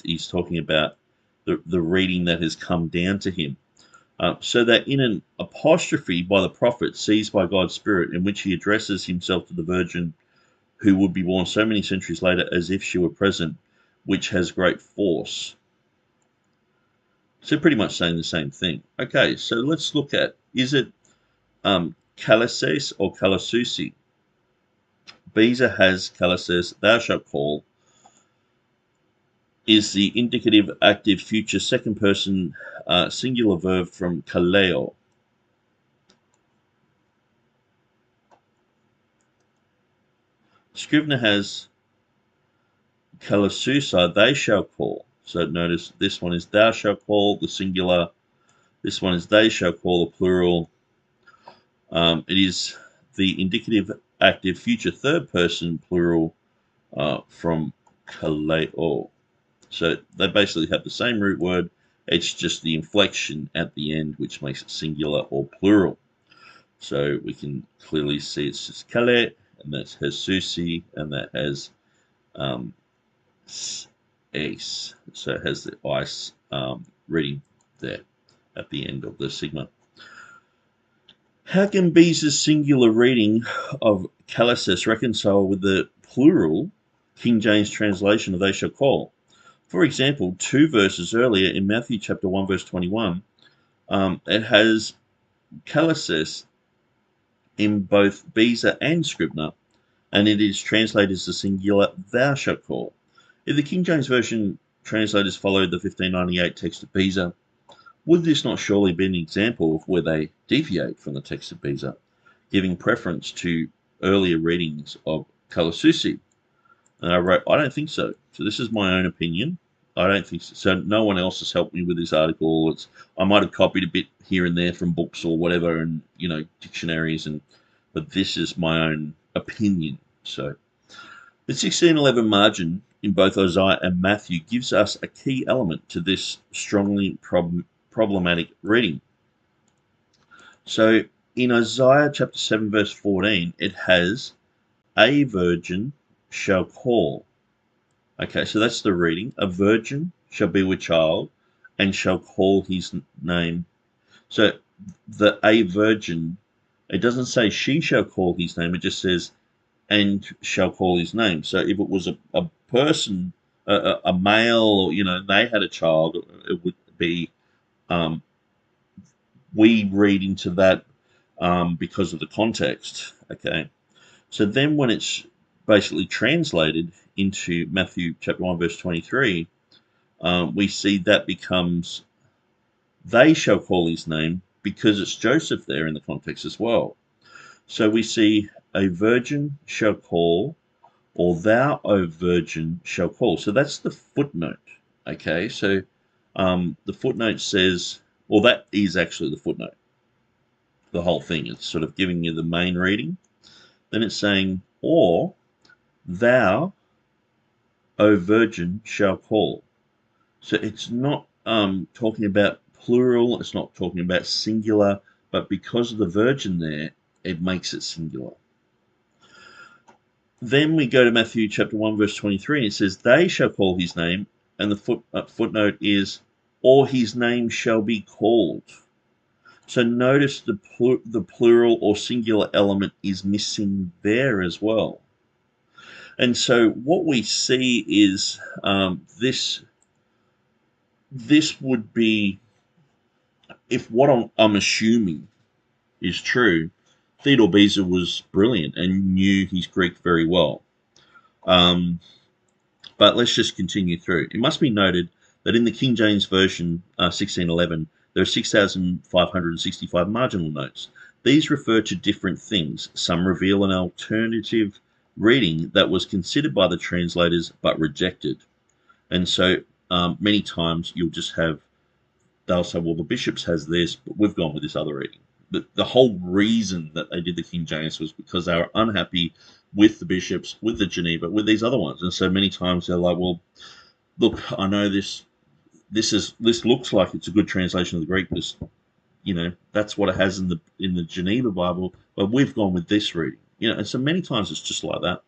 He's talking about the reading that has come down to him. So that in an apostrophe by the prophet, seized by God's Spirit, in which he addresses himself to the Virgin who would be born so many centuries later as if she were present, which has great force. So pretty much saying the same thing. Okay, so let's look at, is it kalases or kalasusi? Beza has kalases, thou shalt call, is the indicative active future second person singular verb from kaleo. Scrivener has kalasusa, they shall call. So notice this one is thou shalt call, the singular. This one is they shall call, the plural. It is the indicative active future third person plural from kaleo. So they basically have the same root word. It's just the inflection at the end which makes it singular or plural. So we can clearly see it's just kale, and that has susi, and that has ace. So it has the ice reading there at the end of the sigma. How can Beza's singular reading of kalases reconcile with the plural King James translation of they shall call? For example, 2 verses earlier in Matthew chapter 1 verse 21, it has kalases in both Beza and Scrivener, and it is translated as the singular thou shalt call. If the King James Version translators followed the 1598 text of Beza, would this not surely be an example of where they deviate from the text of Beza, giving preference to earlier readings of kalasusi? And I wrote, I don't think so. So this is my own opinion. I don't think so. So no one else has helped me with this article. I might have copied a bit here and there from books or whatever, and dictionaries, but this is my own opinion. So the 1611 margin in both Isaiah and Matthew gives us a key element to this strongly problematic reading. So in Isaiah chapter 7 verse 14, it has a virgin shall call. Okay, so that's the reading. A virgin shall be with child and shall call his name. So the a virgin, it doesn't say she shall call his name, it just says and shall call his name. So if it was a person, a male, they had a child, it would be, we read into that because of the context. Okay, so then when it's basically translated into Matthew chapter 1 verse 23, we see that becomes they shall call his name because it's Joseph there in the context as well. So we see a virgin shall call, or thou, O virgin, shall call. So that's the footnote. Okay, so the footnote says, well, that is actually the footnote. The whole thing is sort of giving you the main reading. Then it's saying, or thou, O virgin, shall call. So it's not talking about plural, it's not talking about singular, but because of the virgin there, it makes it singular. Then we go to Matthew chapter 1, verse 23, and it says, they shall call his name, and the footnote is, or his name shall be called. So notice the plural or singular element is missing there as well. And so what we see is this would be, if what I'm assuming is true, Theodore Beza was brilliant and knew his Greek very well. But let's just continue through. It must be noted that in the King James Version 1611, there are 6,565 marginal notes. These refer to different things. Some reveal an alternative reading that was considered by the translators but rejected. And so many times you'll just have, they'll say, well, the bishops has this, but we've gone with this other reading. The whole reason that they did the King James was because they were unhappy with the bishops, with the Geneva, with these other ones. And so many times they're like, well, look, I know this looks like it's a good translation of the Greek, because, you know, that's what it has in the Geneva Bible, but we've gone with this reading. You know, and so many times it's just like that.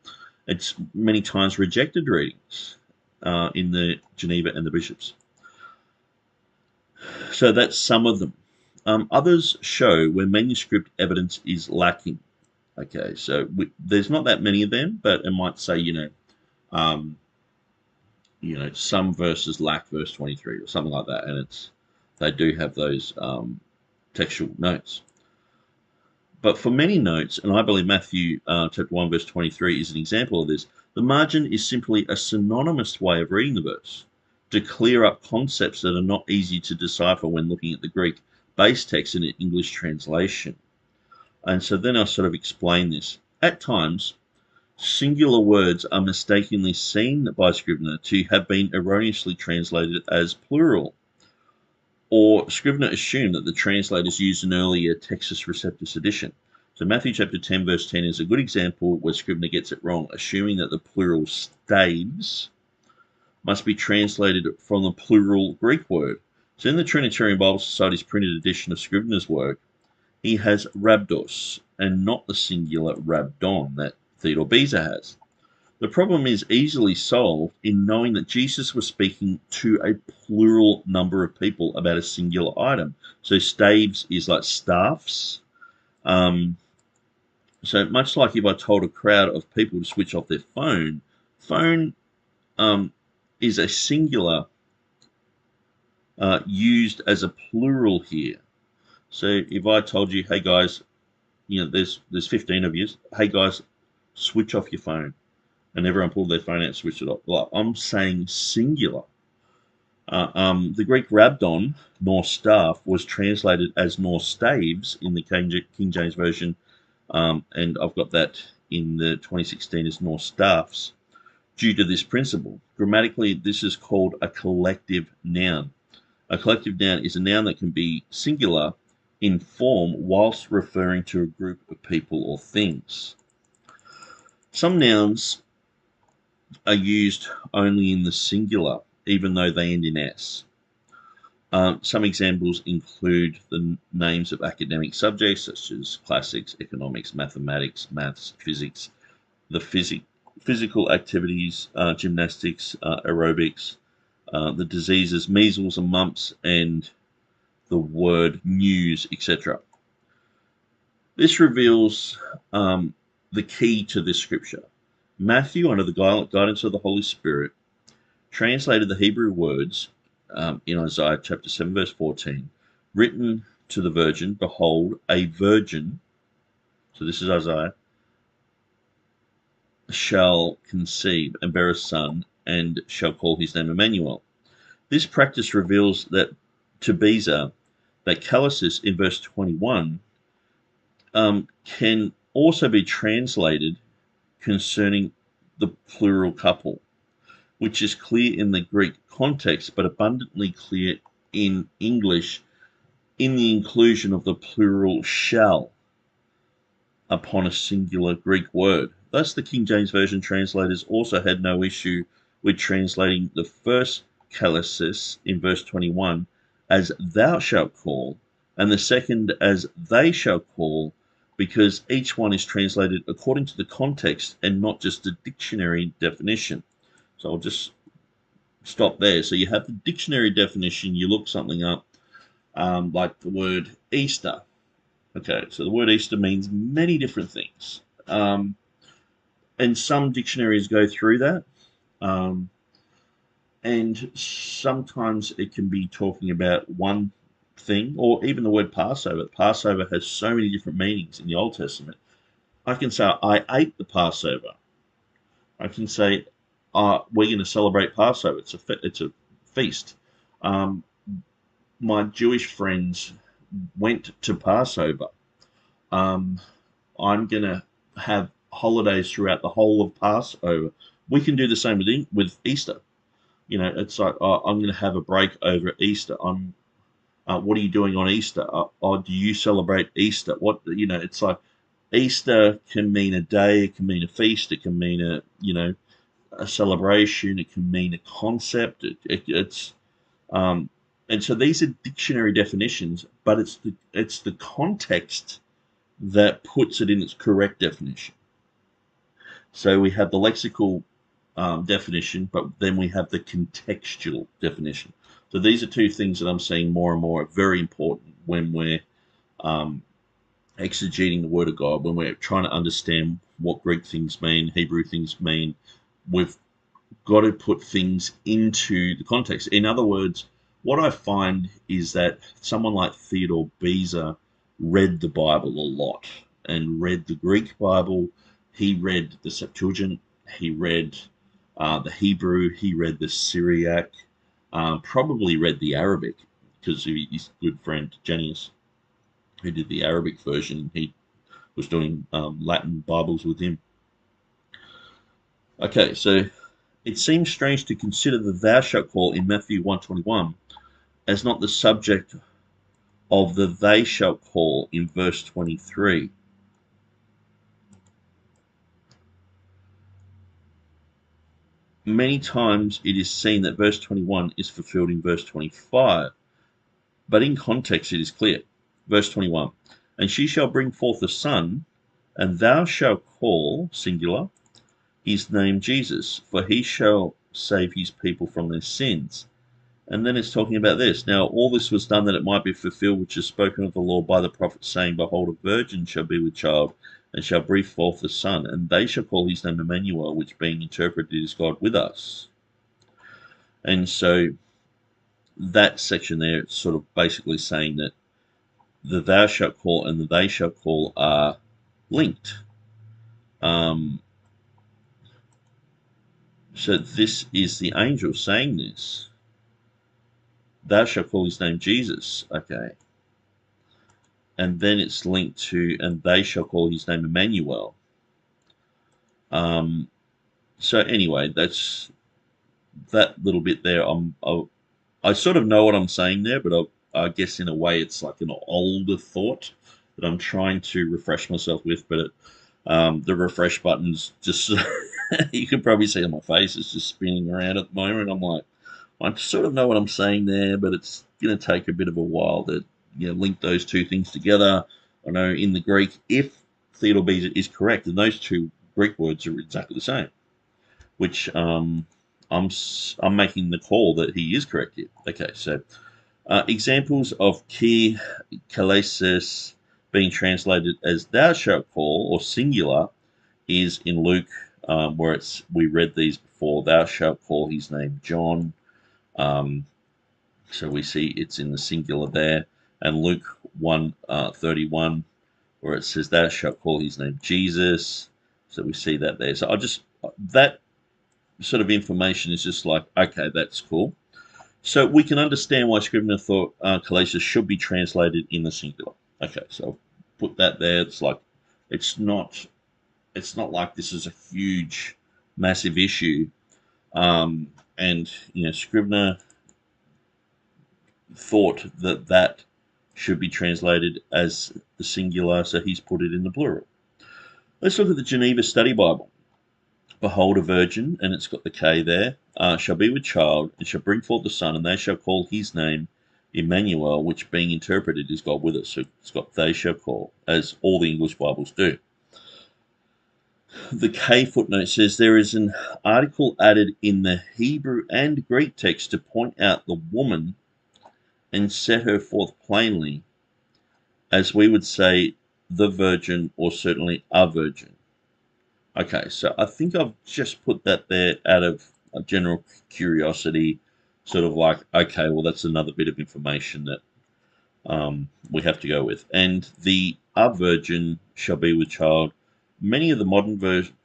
It's many times rejected readings in the Geneva and the bishops. So that's some of them. Others show where manuscript evidence is lacking. Okay, so there's not that many of them, but it might say, some verses lack verse 23 or something like that, and they do have those textual notes. But for many notes, and I believe Matthew chapter 1 verse 23 is an example of this, the margin is simply a synonymous way of reading the verse to clear up concepts that are not easy to decipher when looking at the Greek base text in an English translation. And so then I'll sort of explain this. At times, singular words are mistakenly seen by Scrivener to have been erroneously translated as plural. Or Scrivener assumed that the translators used an earlier Textus Receptus edition. So Matthew chapter 10 verse 10 is a good example where Scrivener gets it wrong, assuming that the plural staves must be translated from the plural Greek word. So in the Trinitarian Bible Society's printed edition of Scrivener's work, he has rhabdos and not the singular rhabdon that Theodore Beza has. The problem is easily solved in knowing that Jesus was speaking to a plural number of people about a singular item. So staves is like staffs. So much like if I told a crowd of people to switch off their phone is a singular used as a plural here. So if I told you, hey guys, there's 15 of you, hey guys, switch off your phone, and everyone pulled their phone out and switched it off. Like, I'm saying singular. The Greek rhabdon, nor staff, was translated as nor staves in the King James Version, and I've got that in the 2016 as nor staffs, due to this principle. Grammatically, this is called a collective noun. A collective noun is a noun that can be singular in form whilst referring to a group of people or things. Some nouns are used only in the singular, even though they end in S. Some examples include the names of academic subjects such as classics, economics, mathematics, maths, physics, the physical activities, gymnastics, aerobics, the diseases, measles and mumps, and the word news, etc. This reveals the key to this scripture. Matthew, under the guidance of the Holy Spirit, translated the Hebrew words in Isaiah chapter 7 verse 14, written to the virgin, behold, a virgin, so this is Isaiah, shall conceive and bear a son, and shall call his name Emmanuel. This practice reveals that to Beza, that kalesis in verse 21 can also be translated concerning the plural couple, which is clear in the Greek context, but abundantly clear in English in the inclusion of the plural shall upon a singular Greek word. Thus, the King James Version translators also had no issue with translating the first kalesis in verse 21 as thou shalt call, and the second as they shall call, because each one is translated according to the context and not just a dictionary definition. So I'll just stop there. So you have the dictionary definition, you look something up, like the word Easter. Okay, so the word Easter means many different things. And some dictionaries go through that. And sometimes it can be talking about one thing, or even the word Passover. Passover has so many different meanings in the Old Testament. I can say, I ate the Passover. I can say, we're going to celebrate Passover. It's a feast. My Jewish friends went to Passover. I'm going to have holidays throughout the whole of Passover. We can do the same with Easter. You know, it's like, I'm going to have a break over Easter. What are you doing on Easter? Do you celebrate Easter? It's like Easter can mean a day, it can mean a feast, it can mean a celebration, it can mean a concept. And so these are dictionary definitions, but it's the context that puts it in its correct definition. So we have the lexical definition, but then we have the contextual definition. So these are two things that I'm seeing more and more are very important when we're exegeting the Word of God, when we're trying to understand what Greek things mean, Hebrew things mean. We've got to put things into the context. In other words, what I find is that someone like Theodore Beza read the Bible a lot and read the Greek Bible. He read the Septuagint. He read the Hebrew. He read the Syriac. Probably read the Arabic because his good friend Janius, who did the Arabic version, he was doing Latin Bibles with him. Okay, so it seems strange to consider the thou shalt call in Matthew 1:21 as not the subject of the they shall call in verse 23. Many times it is seen that verse 21 is fulfilled in verse 25, but in context it is clear. Verse 21, and she shall bring forth a son, and thou shalt call, singular, his name Jesus, for he shall save his people from their sins. And then it's talking about this. Now, all this was done that it might be fulfilled, which is spoken of the Lord by the prophet, saying, behold, a virgin shall be with child, and shall breathe forth a son, and they shall call his name Emmanuel, which being interpreted is God with us. And so that section there, it's sort of basically saying that the thou shalt call and the they shall call are linked. So this is the angel saying this. Thou shalt call his name Jesus. Okay. And then it's linked to, and they shall call his name Emmanuel. So anyway, that's that little bit there. I sort of know what I'm saying there, but I guess in a way it's like an older thought that I'm trying to refresh myself with. But the refresh button's just, you can probably see on my face, it's just spinning around at the moment. I'm like, I sort of know what I'm saying there, but it's going to take a bit of a while to link those two things together. I know in the Greek, if Theodore Beza is correct, and those two Greek words are exactly the same, which I'm making the call that he is correct here. Okay, so examples of ki kalesis being translated as thou shalt call or singular is in Luke, where we read these before. Thou shalt call his name John. So we see it's in the singular there, and Luke 1:31, where it says thou shalt call his name Jesus. So we see that there. So that sort of information is just like, okay, that's cool. So we can understand why Scrivener thought Kalesis should be translated in the singular. Okay, so I'll put that there. It's like it's not like this is a huge, massive issue. And Scrivener thought that should be translated as the singular, so he's put it in the plural. Let's look at the Geneva Study Bible. Behold, a virgin, and it's got the K there, shall be with child, and shall bring forth a son, and they shall call his name Emmanuel, which being interpreted is God with us. So it's got they shall call, as all the English Bibles do. The K footnote says there is an article added in the Hebrew and Greek text to point out the woman and set her forth plainly, as we would say the virgin or certainly a virgin. Okay, so I think I've just put that there out of a general curiosity, sort of like, okay, well, that's another bit of information that we have to go with. And the a virgin shall be with child. Many of the modern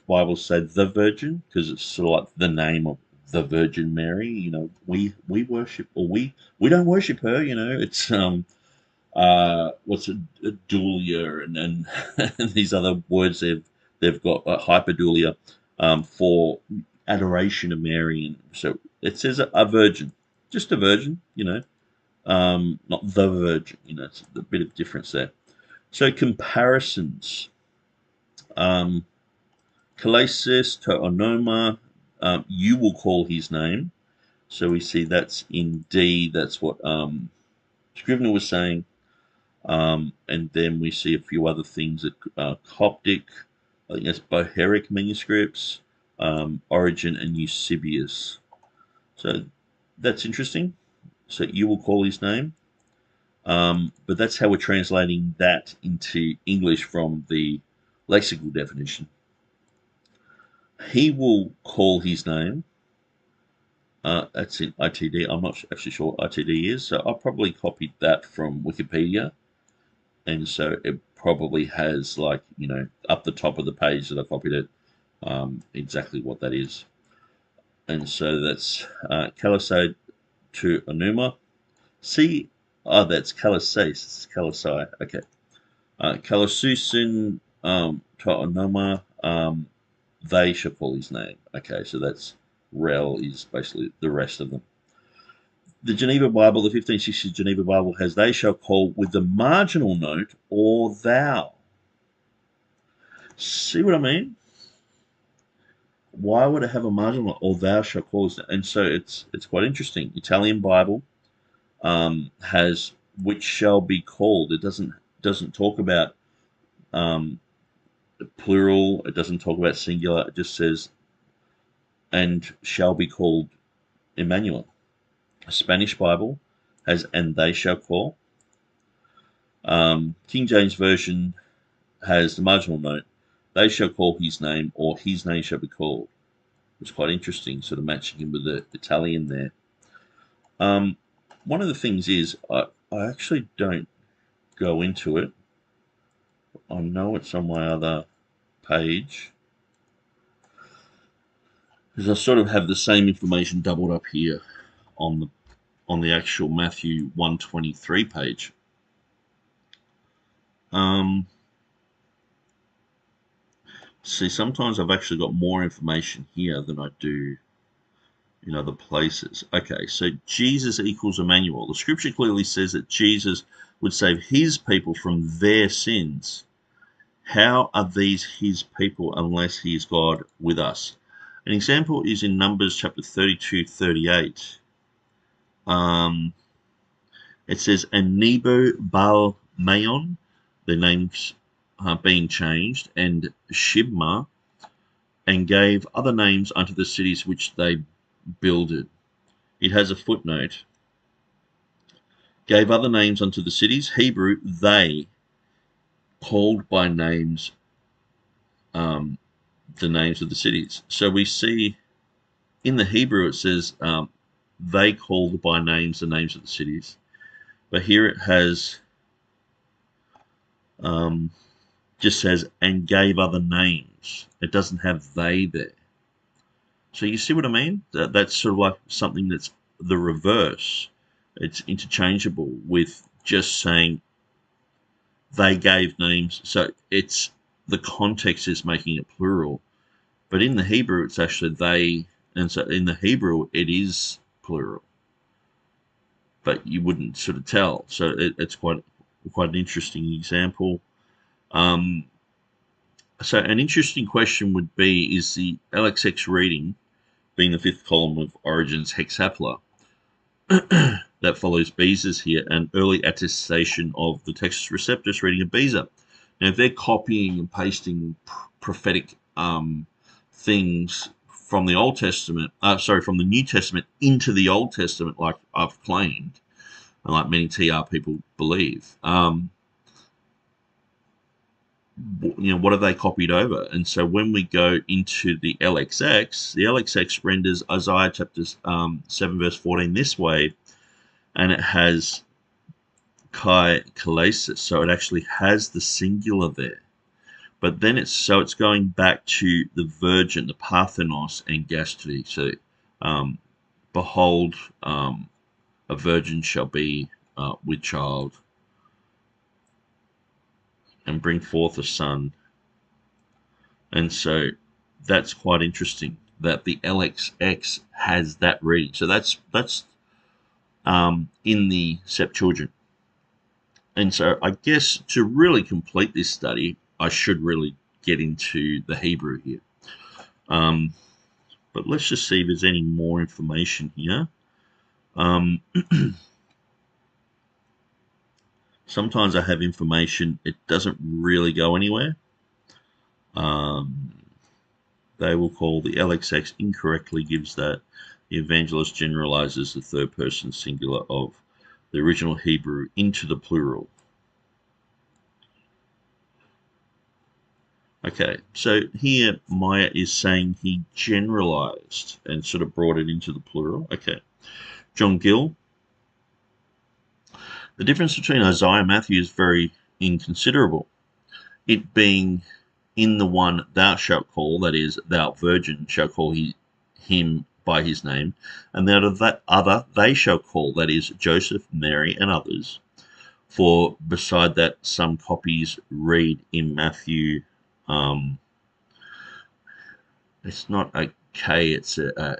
Bibles say the virgin because it's sort of like the name of the Virgin Mary. You know, we worship, or we don't worship her. You know, it's what's a dulia and and these other words they've got hyperdulia for adoration of Mary, and so it says a virgin, just a virgin. You know. Not the virgin, you know, it's a bit of difference there. So comparisons. Kalesis to onoma, you will call his name. So we see that's in D, that's what Scrivener was saying. And then we see a few other things that Coptic, I think that's Boheric manuscripts, Origin and Eusebius. So that's interesting. So you will call his name. But that's how we're translating that into English from the lexical definition. He will call his name. That's in ITD. I'm not actually sure what ITD is, so I probably copied that from Wikipedia. And so it probably has, like, you know, up the top of the page that I copied it, exactly what that is. And so that's Kalisai to Onuma. See, that's Kalisais. It's Kalisai. Okay. Kalasusin to Onoma, they shall call his name. Okay, so that's rel is basically the rest of them. The Geneva Bible, the 1560 Geneva Bible, has they shall call with the marginal note or thou. See what I mean? Why would it have a marginal note or thou shall call? And so it's quite interesting. Italian Bible has which shall be called. It doesn't talk about plural. It doesn't talk about singular. It just says and shall be called Emmanuel. A Spanish Bible has and they shall call. King James Version has the marginal note, they shall call his name or his name shall be called. It's quite interesting, sort of matching him with the Italian there. One of the things is I actually don't go into it. I know it's on my other page because I sort of have the same information doubled up here on the actual Matthew 123 page. See, sometimes I've actually got more information here than I do in other places. Okay, so Jesus equals Emmanuel. The scripture clearly says that Jesus would save his people from their sins. How are these his people unless he is God with us? An example is in Numbers chapter 32-38. It says, and Nebo Baal Maon, their names are being changed, and Shibma, and gave other names unto the cities which they builded. It has a footnote. Gave other names unto the cities, Hebrew, they, called by names, the names of the cities. So we see in the Hebrew it says they called by names the names of the cities. But here it has just says and gave other names. It doesn't have they there. So you see what I mean? That's sort of like something that's the reverse. It's interchangeable with just saying they gave names. So it's the context is making it plural. But in the Hebrew, it's actually they. And so in the Hebrew, it is plural. But you wouldn't sort of tell. So it's quite an interesting example. So an interesting question would be, is the LXX reading, being the fifth column of Origen's hexapla, that follows Beza's here, an early attestation of the Textus Receptus reading of Beza. Now, if they're copying and pasting prophetic things from the Old Testament, from the New Testament into the Old Testament, like I've claimed, and like many TR people believe, what have they copied over? And so when we go into the LXX renders Isaiah chapter 7 verse 14 this way, and it has kai kalesis, so it actually has the singular there. But then it's going back to the virgin, the Parthenos and Gastri. So, behold, a virgin shall be with child, and bring forth a son. And so that's quite interesting that the LXX has that reading. So that's in the Septuagint. And so I guess to really complete this study, I should really get into the Hebrew here. But let's just see if there's any more information here. Sometimes I have information, it doesn't really go anywhere. They will call the LXX incorrectly gives that the evangelist generalizes the third person singular of the original Hebrew into the plural. Okay, so here Maya is saying he generalized and sort of brought it into the plural. Okay, John Gill. The difference between Isaiah and Matthew is very inconsiderable. It being in the one thou shalt call, that is, thou virgin shall call him by his name, and out of that other they shall call, that is, Joseph, Mary, and others. For beside that, some copies read in Matthew, it's not a K, it's a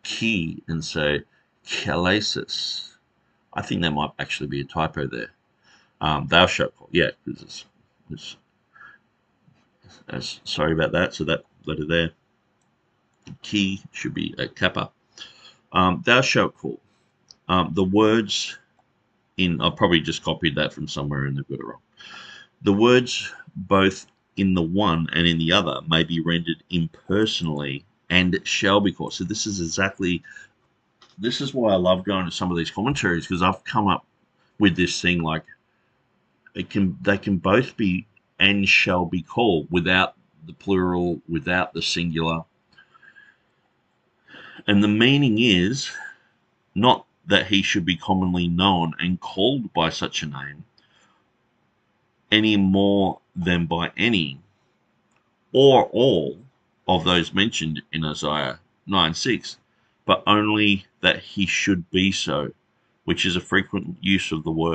key, and so kalesis. I think there might actually be a typo there. Thou shalt call, yeah, because sorry about that. So that letter there, key should be a kappa. Thou shalt call. The words I'll probably just copied that from somewhere and they've got it wrong. The words both in the one and in the other may be rendered impersonally and shall be called. So this is why I love going to some of these commentaries, because I've come up with this thing like they can both be and shall be called without the plural, without the singular. And the meaning is not that he should be commonly known and called by such a name any more than by any or all of those mentioned in Isaiah 9:6, but only that he should be so, which is a frequent use of the word.